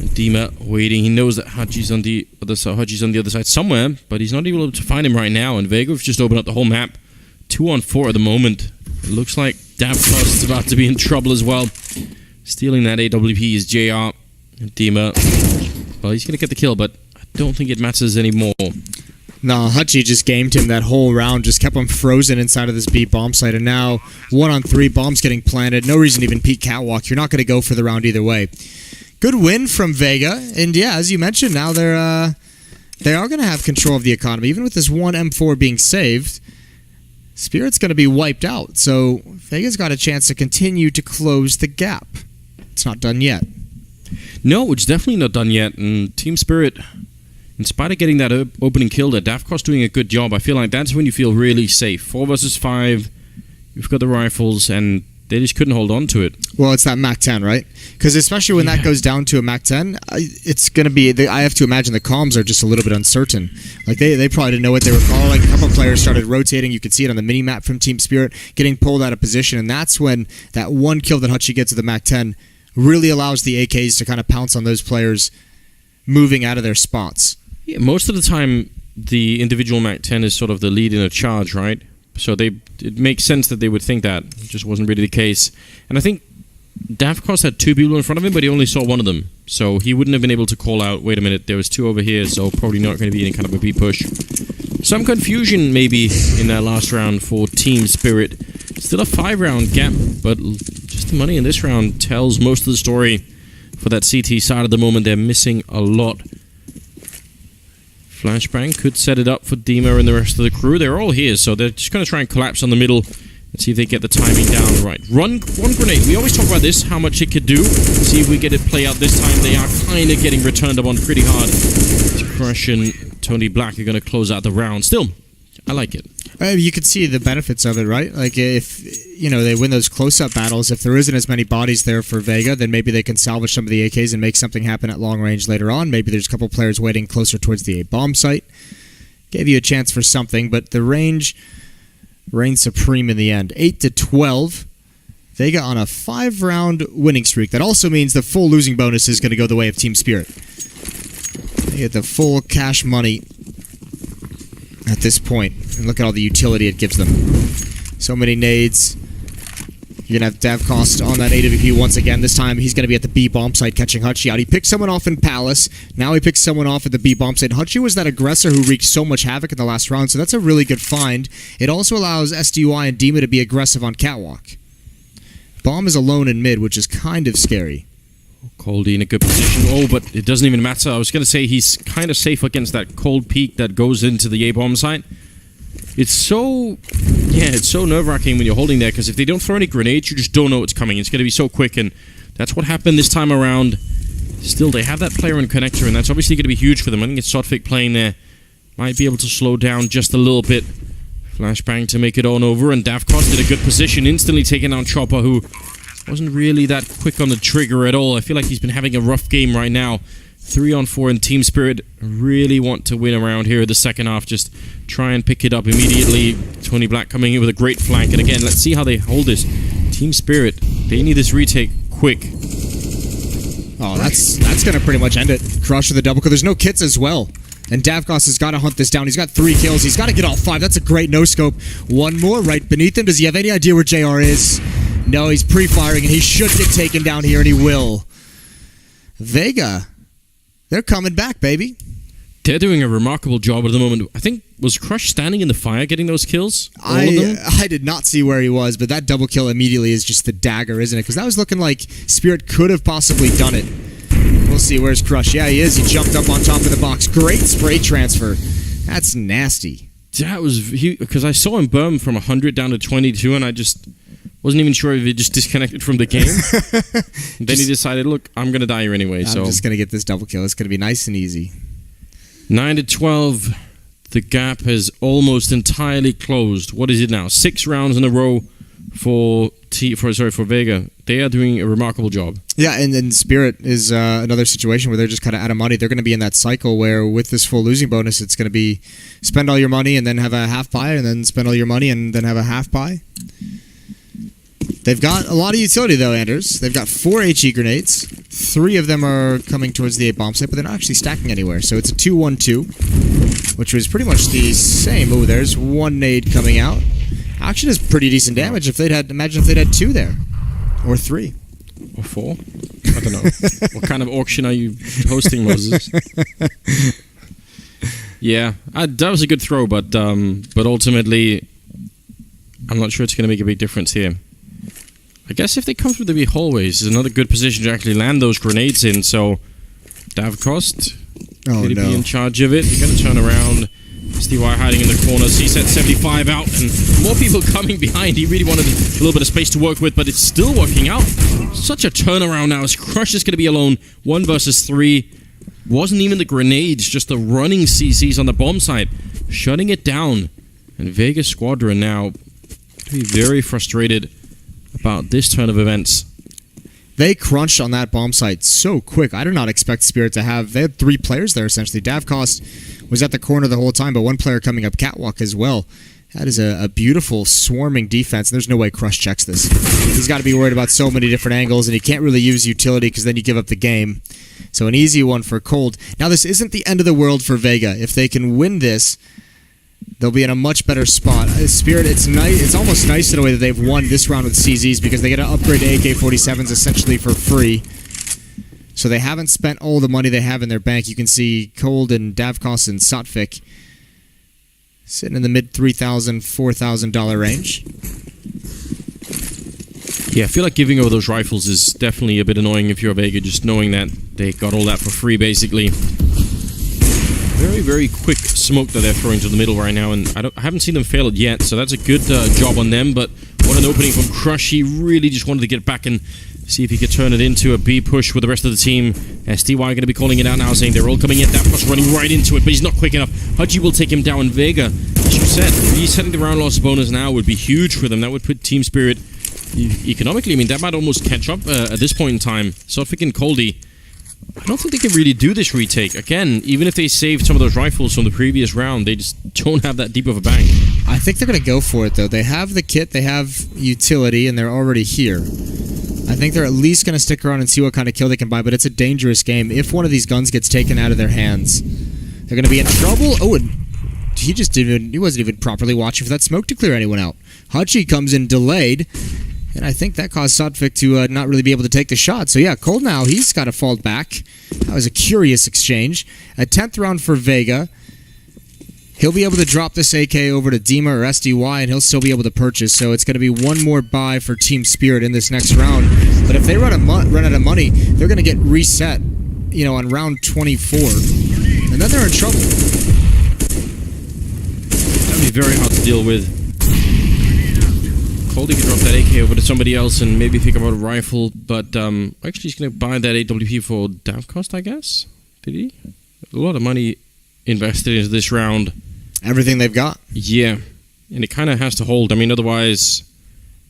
Dima waiting. He knows that Hachi's on the other side. Hachi's on the other side somewhere, but he's not able to find him right now. And Vega have just opened up the whole map. 2-on-4 at the moment. It looks like Davkos is about to be in trouble as well. Stealing that AWP is JR. Dima, well, he's going to get the kill, but I don't think it matters anymore. No, Hachi just gamed him that whole round, just kept him frozen inside of this B bomb site, and now 1-on-3, bombs getting planted. No reason to even peek catwalk. You're not going to go for the round either way. Good win from Vega, and yeah, as you mentioned, now they are going to have control of the economy. Even with this one M4 being saved, Spirit's going to be wiped out, so Vega's got a chance to continue to close the gap. It's not done yet. No, it's definitely not done yet, and Team Spirit, in spite of getting that opening kill there, Davkos doing a good job. I feel like that's when you feel really safe. 4 versus 5, you've got the rifles, and they just couldn't hold on to it. Well, it's that MAC-10, right? Because especially when that goes down to a MAC-10, it's going to be... I have to imagine the comms are just a little bit uncertain. Like, they probably didn't know what they were calling. A couple of players started rotating. You could see it on the mini-map from Team Spirit, getting pulled out of position, and that's when that one kill that Hutchie gets with the MAC-10 really allows the AKs to kind of pounce on those players moving out of their spots. Yeah, most of the time, the individual MAC-10 is sort of the lead in a charge, right? So it makes sense that they would think that. It just wasn't really the case. And I think Davkos had 2 people in front of him, but he only saw one of them. So he wouldn't have been able to call out, wait a minute, there was 2 over here, so probably not going to be any kind of a B push. Some confusion maybe in that last round for Team Spirit. Still a 5-round gap, but just the money in this round tells most of the story for that CT side at the moment. They're missing a lot. Flashbang could set it up for Dima and the rest of the crew. They're all here, so they're just going to try and collapse on the middle and see if they get the timing down right. Run one grenade. We always talk about this, how much it could do. See if we get it play out this time. They are kind of getting returned upon pretty hard. Crush and Tony Black are going to close out the round. Still, I like it. You could see the benefits of it, right? Like, if they win those close-up battles, if there isn't as many bodies there for Vega, then maybe they can salvage some of the AKs and make something happen at long range later on. Maybe there's a couple players waiting closer towards the A-bomb site. Gave you a chance for something, but the range reigned supreme in the end. 8-12. Vega on a 5-round winning streak. That also means the full losing bonus is going to go the way of Team Spirit. They get the full cash money at this point. And look at all the utility it gives them. So many nades. You're going to have Davcost on that AWP once again. This time he's going to be at the B bomb site catching Hutchie out. He picked someone off in Palace. Now he picks someone off at the B bomb site. Hutchie was that aggressor who wreaked so much havoc in the last round, so that's a really good find. It also allows SDY and Dima to be aggressive on Catwalk. Bomb is alone in mid, which is kind of scary. Coldie in a good position. Oh, but it doesn't even matter. I was going to say he's kind of safe against that cold peak that goes into the A-bomb site. It's so nerve-wracking when you're holding there, because if they don't throw any grenades, you just don't know what's coming. It's going to be so quick, and that's what happened this time around. Still, they have that player and connector, and that's obviously going to be huge for them. I think it's Sotfik playing there. Might be able to slow down just a little bit. Flashbang to make it on over, and Davcost in a good position, instantly taking down Chopper, who wasn't really that quick on the trigger at all. I feel like he's been having a rough game right now. 3-on-4, and Team Spirit really want to win around here in the second half. Just try and pick it up immediately. Tony Black coming in with a great flank, and again, let's see how they hold this. Team Spirit, they need this retake quick. Oh, that's going to pretty much end it. Crush with the double kill. There's no kits as well. And Davcost has got to hunt this down. He's got 3 kills. He's got to get all 5. That's a great no-scope. One more right beneath him. Does he have any idea where JR is? No, he's pre-firing, and he should get taken down here, and he will. Vega, they're coming back, baby. They're doing a remarkable job at the moment. I think, was Crush standing in the fire getting those kills? All of them? I did not see where he was, but that double kill immediately is just the dagger, isn't it? Because that was looking like Spirit could have possibly done it. We'll see. Where's Crush? Yeah, he is. He jumped up on top of the box. Great spray transfer. That's nasty. That was... Because I saw him burn from 100 down to 22, and I just wasn't even sure if he just disconnected from the game. Then he decided, look, I'm going to die here anyway. I'm just going to get this double kill. It's going to be nice and easy. 9-12. The gap has almost entirely closed. What is it now? 6 rounds in a row for Vega. They are doing a remarkable job. Yeah, and then Spirit is another situation where they're just kind of out of money. They're going to be in that cycle where with this full losing bonus, it's going to be spend all your money and then have a half pie, and then spend all your money and then have a half pie. They've got a lot of utility though, Anders. They've got 4 HE grenades. 3 of them are coming towards the 8 bomb site, but they're not actually stacking anywhere. So it's a 2-1-2, which was pretty much the same. Oh, there's 1 nade coming out. Actually does pretty decent damage if they'd had, imagine if they'd had 2 there. Or 3. Or 4. I don't know. What kind of auction are you hosting, Moses? Yeah, that was a good throw, but ultimately, I'm not sure it's going to make a big difference here. I guess if they come through the big hallways, it's another good position to actually land those grenades in, so Davcost could he be in charge of it? He's going to turn around. SDY hiding in the corner. C-set 75 out, and more people coming behind. He really wanted a little bit of space to work with, but it's still working out. Such a turnaround now as Crush is going to be alone. 1 versus 3. Wasn't even the grenades, just the running CCs on the bomb site. Shutting it down. And Vega Squadron now to be very frustrated about this turn of events. They crunched on that bomb site so quick. I did not expect Spirit to have... They had 3 players there, essentially. Davcost was at the corner the whole time, but 1 player coming up catwalk as well. That is a beautiful swarming defense. There's no way Crush checks this. He's got to be worried about so many different angles, and he can't really use utility because then you give up the game. So an easy one for Cold. Now, this isn't the end of the world for Vega. If they can win this, they'll be in a much better spot. Spirit, it's nice. It's almost nice in a way that they've won this round with CZs because they get to upgrade to AK-47s essentially for free. So they haven't spent all the money they have in their bank. You can see Cold and Davcost and Sotfik sitting in the mid $3,000, $4,000 range. Yeah, I feel like giving over those rifles is definitely a bit annoying if you're Vega, just knowing that they got all that for free, basically. Very, very quick smoke that they're throwing to the middle right now, and I haven't seen them fail it yet, so that's a good job on them, but what an opening from Crush. He really just wanted to get back and see if he could turn it into a B push with the rest of the team. SDY going to be calling it out now, saying they're all coming in. Davcost running right into it, but he's not quick enough. Hudgy will take him down. Vega, as you said, resetting the round loss bonus now would be huge for them. That would put Team Spirit economically. I mean, that might almost catch up at this point in time. Sotfik and Coldie I don't think they can really do this retake. Again, even if they saved some of those rifles from the previous round, they just don't have that deep of a bank. I think they're going to go for it, though. They have the kit, they have utility, and they're already here. I think they're at least going to stick around and see what kind of kill they can buy, but it's a dangerous game. If one of these guns gets taken out of their hands, they're going to be in trouble. Oh, and he wasn't even properly watching for that smoke to clear anyone out. Hachi comes in delayed, and I think that caused Sotvik to not really be able to take the shot. So yeah, Cold now, he's got to fall back. That was a curious exchange. A 10th round for Vega. He'll be able to drop this AK over to Dima or SDY, and he'll still be able to purchase. So it's going to be one more buy for Team Spirit in this next round. But if they run out of money, they're going to get reset, on round 24. And then they're in trouble. That'd be very hard to deal with. Coldy can drop that AK over to somebody else and maybe pick up a rifle, but actually he's going to buy that AWP for dav cost, I guess. Did he? A lot of money invested into this round. Everything they've got. Yeah, and it kind of has to hold. I mean, otherwise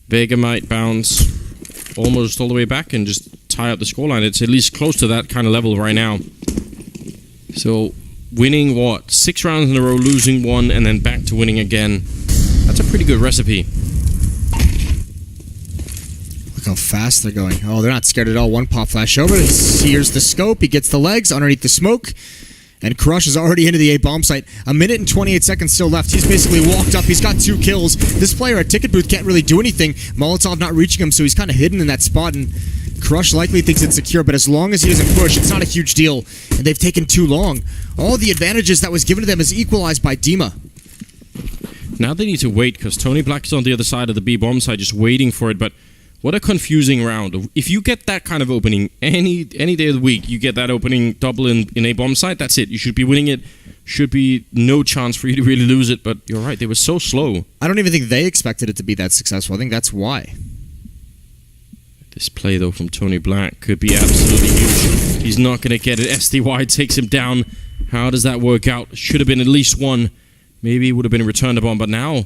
Vega might bounce almost all the way back and just tie up the scoreline. It's at least close to that kind of level right now. So winning, 6 rounds in a row, losing 1, and then back to winning again. That's a pretty good recipe. Look how fast they're going. Oh, they're not scared at all. One pop flash over. Here's the scope. He gets the legs underneath the smoke. And Crush is already into the A bomb site. A minute and 28 seconds still left. He's basically walked up. He's got 2 kills. This player at Ticket Booth can't really do anything. Molotov not reaching him, so he's kind of hidden in that spot. And Crush likely thinks it's secure, but as long as he doesn't push, it's not a huge deal. And they've taken too long. All the advantages that was given to them is equalized by Dima. Now they need to wait, because Tony Black is on the other side of the B bomb site, just waiting for it. But what a confusing round. If you get that kind of opening, any day of the week, you get that opening double in A bomb site, that's it. You should be winning it. Should be no chance for you to really lose it, but you're right, they were so slow. I don't even think they expected it to be that successful. I think that's why. This play, though, from Tony Black could be absolutely huge. He's not going to get it. SDY takes him down. How does that work out? Should have been at least 1. Maybe it would have been a return to bomb, but now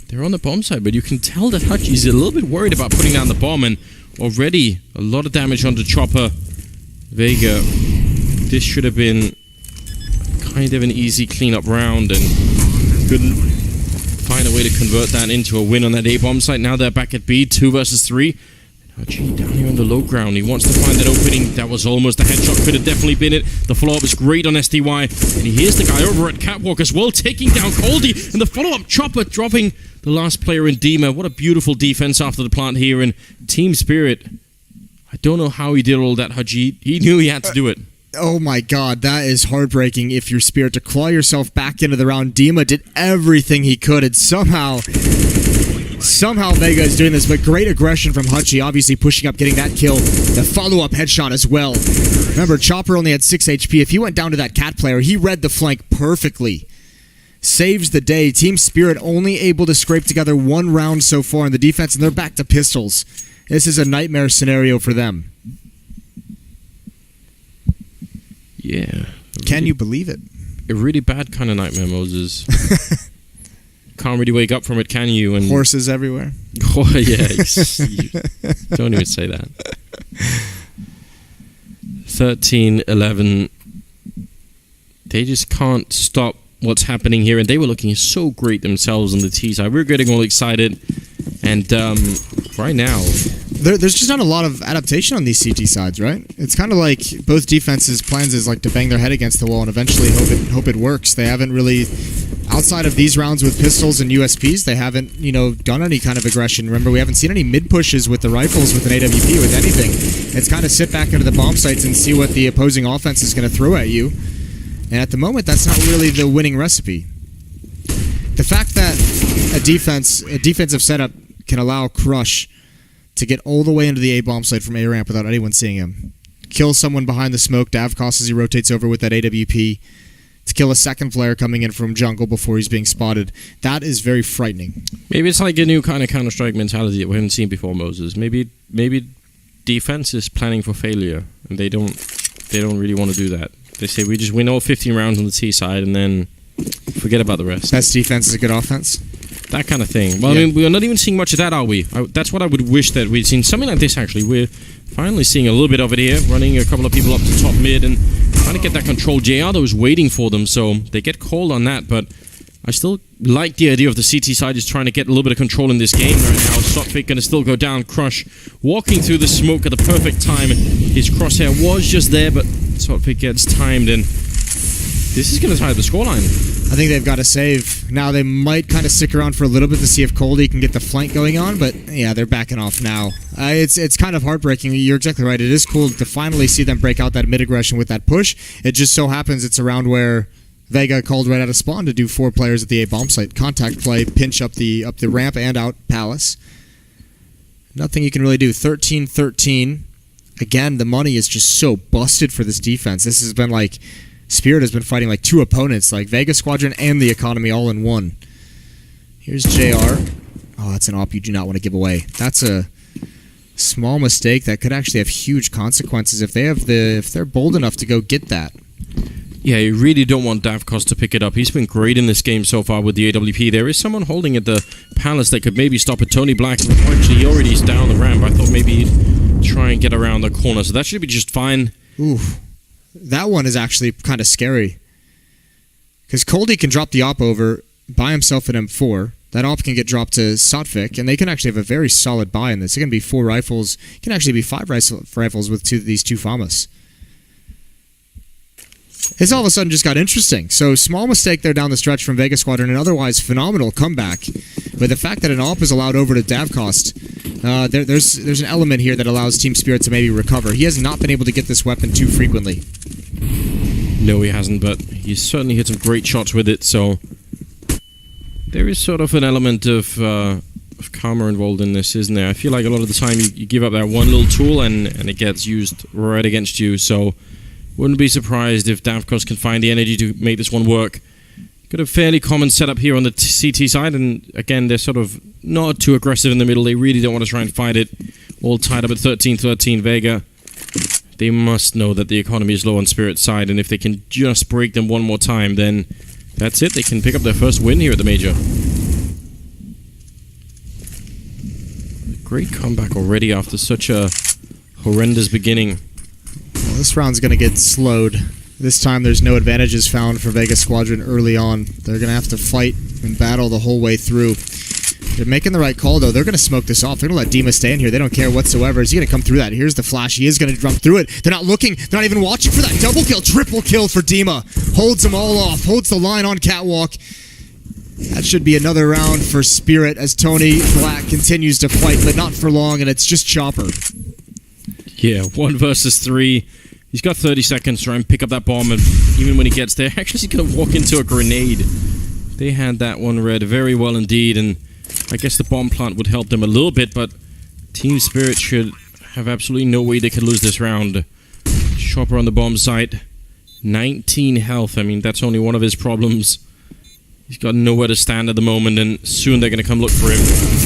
they're on the bomb side. But you can tell that Hachi's a little bit worried about putting down the bomb, and already a lot of damage onto Chopper. Vega, this should have been kind of an easy cleanup round, and couldn't find a way to convert that into a win on that A bomb site. Now they're back at B, 2 versus 3. Hachi down here on the low ground. He wants to find that opening. That was almost a headshot. Could have definitely been it. The follow-up is great on SDY. And he hears the guy over at Catwalk as well, taking down Coldy. And the follow-up, Chopper dropping the last player in Dima. What a beautiful defense after the plant here. And Team Spirit, I don't know how he did all that, Hachi. He knew he had to do it. Oh my god, that is heartbreaking if you're Spirit to claw yourself back into the round. Dima did everything he could, and somehow Vega is doing this, but great aggression from Hachi, obviously pushing up, getting that kill. The follow-up headshot as well. Remember, Chopper only had 6 HP. If he went down to that Cat player, he read the flank perfectly. Saves the day. Team Spirit only able to scrape together 1 round so far in the defense, and they're back to pistols. This is a nightmare scenario for them. Yeah. Can you believe it? A really bad kind of nightmare, Moses. Can't really wake up from it, can you? And horses everywhere. Oh, yeah. Don't even say that. 13-11. They just can't stop what's happening here, and they were looking so great themselves on the T side. We were getting all excited, and right now there's just not a lot of adaptation on these CT sides, right? It's kind of like both defenses' plans is like to bang their head against the wall and eventually hope it works. They haven't really, outside of these rounds with pistols and USPs, they haven't done any kind of aggression. Remember, we haven't seen any mid pushes with the rifles, with an AWP, with anything. It's kind of sit back into the bomb sites and see what the opposing offense is going to throw at you. And at the moment, that's not really the winning recipe. The fact that a defensive setup can allow Crush to get all the way into the A bomb site from A ramp without anyone seeing him, kill someone behind the smoke, Davkos as he rotates over with that AWP, to kill a second player coming in from jungle before he's being spotted, that is very frightening. Maybe it's like a new kind of Counter-Strike mentality that we haven't seen before, Moses. Maybe defense is planning for failure, and they don't really want to do that. They say we just win all 15 rounds on the T side and then forget about the rest. Best defense is a good offense. That kind of thing. Well, Yeah. I mean, we're not even seeing much of that, are we? That's what I would wish that we'd seen. Something like this, actually. We're finally seeing a little bit of it here, running a couple of people up to top mid and trying to get that control. JR, though, is waiting for them, so they get called on that, but I still like the idea of the CT side is trying to get a little bit of control in this game right now. Sotfik going to still go down. Crush walking through the smoke at the perfect time. His crosshair was just there, but Sotfik gets timed, and this is going to tie the scoreline. I think they've got to save. Now they might kind of stick around for a little bit to see if Coldie can get the flank going on, but yeah, they're backing off now. It's kind of heartbreaking. You're exactly right. It is cool to finally see them break out that mid-aggression with that push. It just so happens it's around where Vega called right out of spawn to do 4 players at the A bomb site. Contact play, pinch up the ramp and out Palace. Nothing you can really do. 13-13. Again, the money is just so busted for this defense. This has been like Spirit has been fighting like 2 opponents, like Vega Squadron and the Economy all in one. Here's JR. Oh, that's an op you do not want to give away. That's a small mistake that could actually have huge consequences if they're bold enough to go get that. Yeah, you really don't want Davkos to pick it up. He's been great in this game so far with the AWP. There is someone holding at the Palace that could maybe stop it. Tony Black, actually, he already is down the ramp. I thought maybe he'd try and get around the corner, so that should be just fine. Oof. That one is actually kind of scary. Because Coldie can drop the op over by himself at M4. That op can get dropped to Sotfik, and they can actually have a very solid buy in this. It can be 4 rifles. It can actually be 5 rifles with these 2 FAMAs. It's all of a sudden just got interesting. So small mistake there down the stretch from Vega Squadron, and otherwise phenomenal comeback. But the fact that an op is allowed over to Davkost, there's an element here that allows Team Spirit to maybe recover. He has not been able to get this weapon too frequently. No, he hasn't, but he's certainly hit some great shots with it, so there is sort of an element of karma involved in this, isn't there? I feel like a lot of the time you give up that one little tool and it gets used right against you, so wouldn't be surprised if Davkos can find the energy to make this one work. Got a fairly common setup here on the CT side, and again, they're sort of not too aggressive in the middle. They really don't want to try and fight it. All tied up at 13-13 Vega. They must know that the economy is low on Spirit's side, and if they can just break them one more time, then that's it. They can pick up their first win here at the Major. Great comeback already after such a horrendous beginning. Well, this round's going to get slowed. This time there's no advantages found for Vega Squadron early on. They're going to have to fight and battle the whole way through. They're making the right call, though. They're going to smoke this off. They're going to let Dima stay in here. They don't care whatsoever. Is he going to come through that? Here's the flash. He is going to jump through it. They're not looking. They're not even watching for that double kill. Triple kill for Dima. Holds them all off. Holds the line on Catwalk. That should be another round for Spirit as Tony Black continues to fight, but not for long, and it's just Chopper. Yeah, 1 versus 3. He's got 30 seconds to try and pick up that bomb, and even when he gets there, actually he's going to walk into a grenade. They had that one read very well indeed, and I guess the bomb plant would help them a little bit, but Team Spirit should have absolutely no way they could lose this round. Chopper on the bomb site, 19 health. I mean, that's only one of his problems. He's got nowhere to stand at the moment, and soon they're going to come look for him.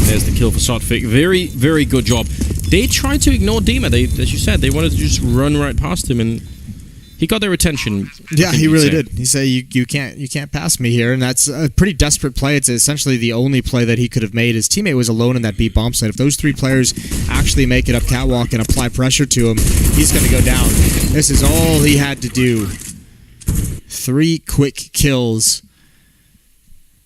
There's the kill for Sotfik. Very, very good job. They tried to ignore Dima. As you said, they wanted to just run right past him, and he got their attention. Yeah, he really did. He said, "You can't pass me here," and that's a pretty desperate play. It's essentially the only play that he could have made. His teammate was alone in that B bomb site. If those 3 players actually make it up Catwalk and apply pressure to him, he's going to go down. This is all he had to do. 3 quick kills.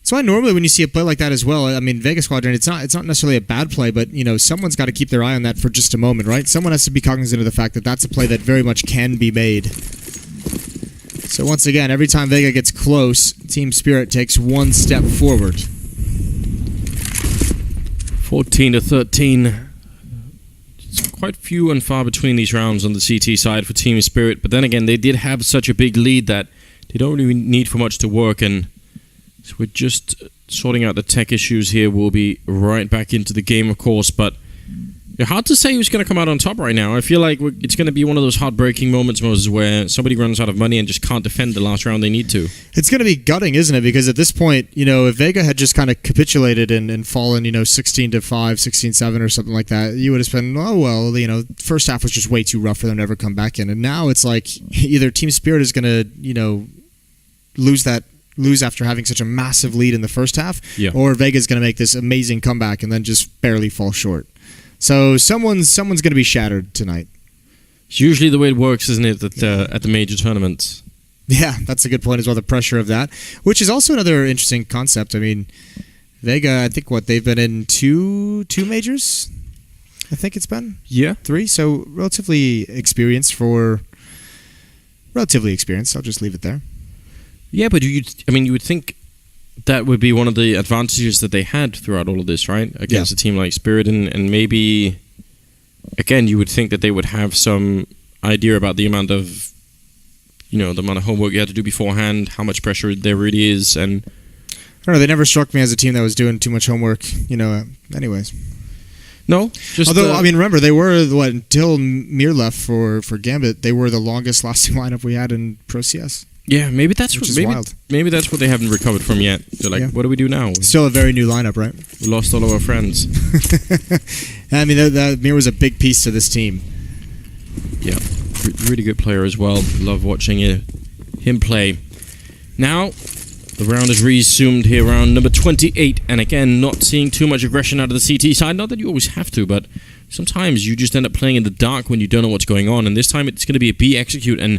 That's why normally when you see a play like that as well, I mean, Vega Squadron, it's not necessarily a bad play, but, you know, someone's got to keep their eye on that for just a moment, right? Someone has to be cognizant of the fact that that's a play that very much can be made. So once again, every time Vega gets close, Team Spirit takes 1 step forward. 14-13. It's quite few and far between these rounds on the CT side for Team Spirit, but then again, they did have such a big lead that they don't really need for much to work, and so we're just sorting out the tech issues here. We'll be right back into the game, of course, but hard to say who's going to come out on top right now. I feel like it's going to be one of those heartbreaking moments, Moses, where somebody runs out of money and just can't defend the last round they need to. It's going to be gutting, isn't it? Because at this point, you know, if Vega had just kind of capitulated and fallen, you know, 16-5, 16-7 or something like that, you would have been, oh, well, you know, first half was just way too rough for them to ever come back in. And now it's like either Team Spirit is going to, you know, lose that lose after having such a massive lead in the first half, or Vega's going to make this amazing comeback and then just barely fall short. So someone's going to be shattered tonight. It's usually the way it works, isn't it, at the major tournaments? Yeah, that's a good point as well, the pressure of that, which is also another interesting concept. I mean, Vega, I think, they've been in two majors? I think it's been? Yeah. 3, so relatively experienced. I'll just leave it there. Yeah, but you would think that would be one of the advantages that they had throughout all of this, right? Against a team like Spirit, and maybe, again, you would think that they would have some idea about the amount of homework you had to do beforehand, how much pressure there really is, and... I don't know, they never struck me as a team that was doing too much homework, anyways. No, although, remember, they were, until Mir left for Gambit, they were the longest lasting lineup we had in Pro CS. Yeah, maybe that's wild. Maybe that's what they haven't recovered from yet. They're like, what do we do now? Still a very new lineup, right? We lost all of our friends. I mean, Mir was a big piece to this team. Yeah, really good player as well. Love watching him play. Now, the round is resumed here, round number 28, and again, not seeing too much aggression out of the CT side. Not that you always have to, but sometimes you just end up playing in the dark when you don't know what's going on, and this time it's going to be a B execute, and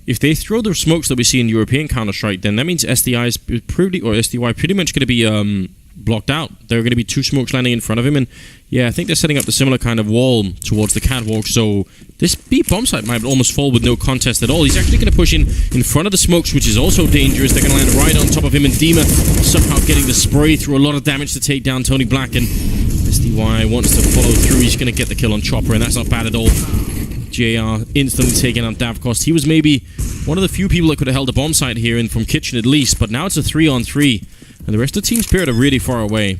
if they throw the smokes that we see in European Counter-Strike, then that means SDY is pretty much going to be blocked out. There are going to be 2 smokes landing in front of him, and yeah, I think they're setting up the similar kind of wall towards the catwalk, so this B bomb site might almost fall with no contest at all. He's actually going to push in front of the smokes, which is also dangerous. They're going to land right on top of him, and Dima somehow getting the spray through a lot of damage to take down Tony Black, and SDY wants to follow through. He's going to get the kill on Chopper, and that's not bad at all. JR instantly taking out Davkost. He was maybe one of the few people that could have held a bomb site here, and from Kitchen at least, but now it's a 3-on-3, and the rest of Team Spirit are really far away.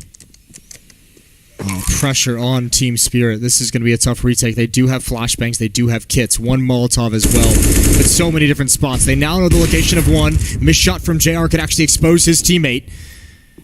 Pressure on Team Spirit. This is going to be a tough retake. They do have flashbangs. They do have kits. 1 Molotov as well. But so many different spots. They now know the location of 1. Missed shot from JR could actually expose his teammate.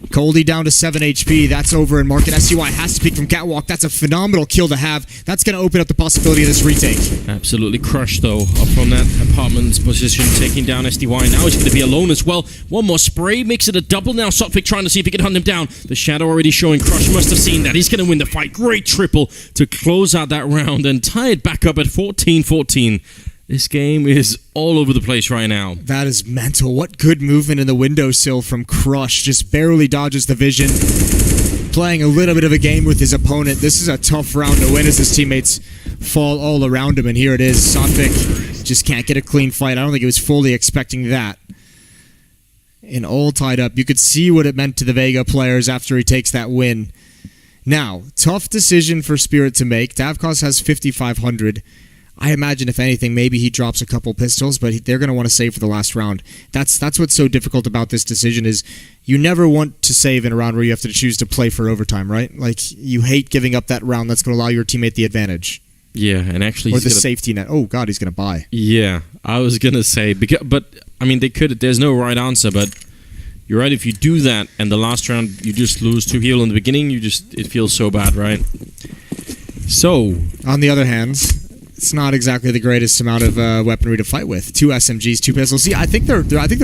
Coldie down to 7 HP. That's over, and Market SUI has to peek from Catwalk. That's a phenomenal kill to have. That's going to open up the possibility of this retake. Absolutely crushed, though, up from that apartment's position, taking down SDY. Now he's going to be alone as well. 1 more spray, makes it a double now. Sophic trying to see if he can hunt him down. The shadow already showing. Crush must have seen that. He's going to win the fight. Great triple to close out that round and tie it back up at 14-14. This game is all over the place right now. That is mental. What good movement in the windowsill from Crush. Just barely dodges the vision. Playing a little bit of a game with his opponent. This is a tough round to win as his teammates fall all around him. And here it is. Sophic just can't get a clean fight. I don't think he was fully expecting that. And all tied up. You could see what it meant to the Vega players after he takes that win. Now, tough decision for Spirit to make. Davkos has 5,500. I imagine, if anything, maybe he drops a couple pistols, but they're going to want to save for the last round. That's what's so difficult about this decision is you never want to save in a round where you have to choose to play for overtime, right? Like, you hate giving up that round that's going to allow your teammate the advantage. Yeah, and actually... Or the safety net. Oh, God, he's going to buy. Yeah, I was going to say... But, I mean, they could... There's no right answer, but you're right. If you do that, and the last round, you just lose 2 heal in the beginning, it feels so bad, right? So... On the other hand... It's not exactly the greatest amount of weaponry to fight with. 2 SMGs, 2 pistols. See, I think there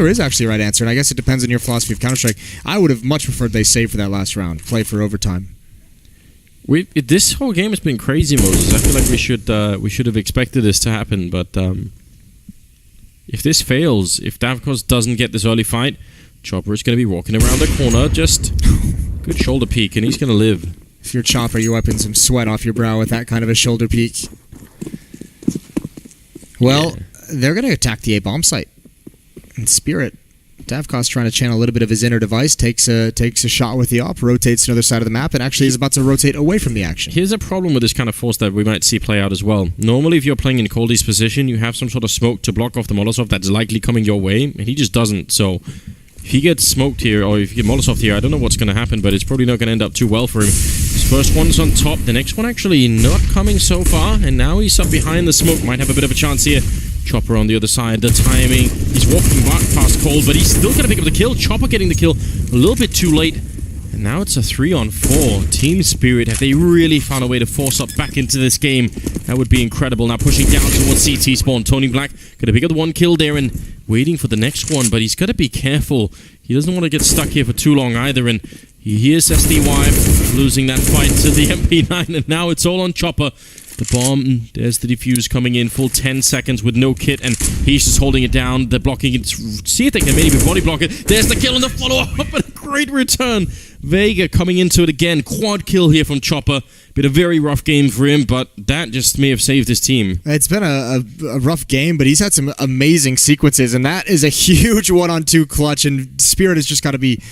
is actually a right answer, and I guess it depends on your philosophy of Counter-Strike. I would have much preferred they save for that last round, play for overtime. This whole game has been crazy, Moses. I feel like we should have expected this to happen, but if this fails, if Davkos doesn't get this early fight, Chopper is going to be walking around the corner, just good shoulder peek, and he's going to live. If you're Chopper, you're wiping some sweat off your brow with that kind of a shoulder peek. Well, they're going to attack the A bomb site. In Spirit, Davkos trying to channel a little bit of his inner device, takes a shot with the op, rotates to the other side of the map, and actually is about to rotate away from the action. Here's a problem with this kind of force that we might see play out as well. Normally, if you're playing in Coldie's position, you have some sort of smoke to block off the Molotov that's likely coming your way, and he just doesn't. So if he gets smoked here, or if you get Molotov here, I don't know what's going to happen, but it's probably not going to end up too well for him. His first one's on top, the next one actually not coming so far, and now he's up behind the smoke, might have a bit of a chance here. Chopper on the other side, the timing, he's walking back past Cold, but he's still going to pick up the kill. Chopper getting the kill a little bit too late, and now it's a 3-on-4. Team Spirit, have they really found a way to force up back into this game? That would be incredible. Now pushing down towards CT spawn. Tony Black going to pick up the 1 kill there and waiting for the next one, but he's got to be careful. he doesn't want to get stuck here for too long either, and he hears SDY losing that fight to the MP9, and now it's all on Chopper. The bomb, there's the defuse coming in, full 10 seconds with no kit, and he's just holding it down. They're blocking it. See if they can maybe body block it. There's the kill and the follow-up, and a great return. Vega coming into it again. Quad kill here from Chopper. Been a very rough game for him, but that just may have saved his team. It's been a rough game, but he's had some amazing sequences, and that is a huge 1-on-2 clutch, and Spirit has just got to be...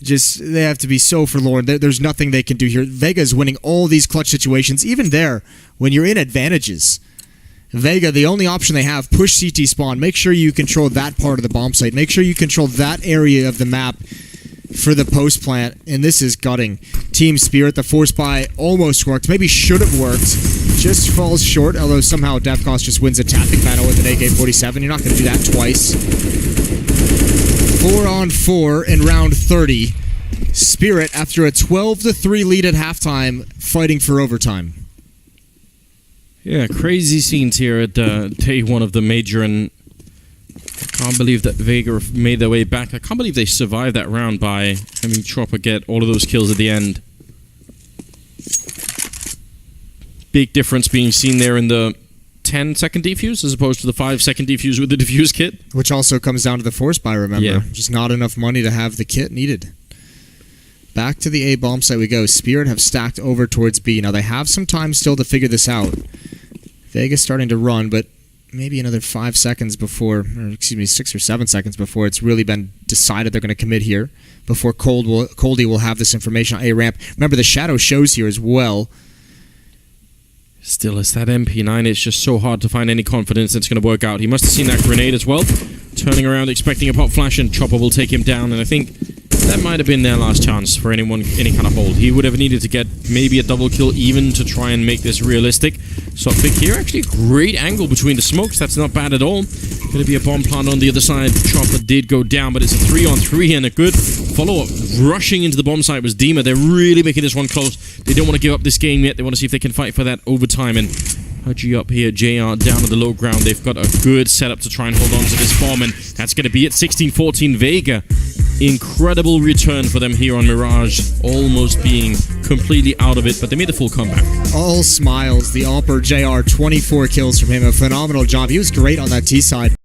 they have to be so forlorn. There's nothing they can do here. Vega is winning all these clutch situations. Even there, when you're in advantages, Vega, the only option they have, push CT spawn. Make sure you control that part of the bomb site. Make sure you control that area of the map for the post plant. And this is gutting. Team Spirit, the force buy almost worked. Maybe should have worked. Just falls short, although somehow Defcos just wins a tactic battle with an AK-47. You're not going to do that twice. 4-on-4 in round 30. Spirit, after a 12-3 lead at halftime, fighting for overtime. Yeah, crazy scenes here at day one of the major, and I can't believe that Vega made their way back. I can't believe they survived that round by having Chopper get all of those kills at the end. Big difference being seen there in the 10-second defuse as opposed to the 5-second defuse with the defuse kit. Which also comes down to the force buy, remember? Yeah. Just not enough money to have the kit needed. Back to the A bomb site we go. Spirit have stacked over towards B. Now they have some time still to figure this out. Vega's starting to run, but maybe another 5 seconds before, or excuse me, 6 or 7 seconds before it's really been decided they're going to commit here. Before Coldie will have this information on A ramp. Remember, the shadow shows here as well. Still, it's that MP9. It's just so hard to find any confidence that it's going to work out. He must have seen that grenade as well. Turning around, expecting a pop flash, and Chopper will take him down. And I think that might have been their last chance for any kind of hold. He would have needed to get maybe a double kill even to try and make this realistic. So I think here, actually, great angle between the smokes. That's not bad at all. Going to be a bomb plant on the other side. Chopper did go down, but it's a 3-on-3 and a good follow-up. Rushing into the bomb site was Dima. They're really making this one close. They don't want to give up this game yet. They want to see if they can fight for that overtime. And Haji up here, JR down at the low ground. They've got a good setup to try and hold on to this bomb, and that's going to be it. 16-14 Vega. Incredible return for them here on Mirage, almost being completely out of it, but they made the full comeback. All smiles. The Alper JR, 24 kills from him. A phenomenal job. He was great on that T side.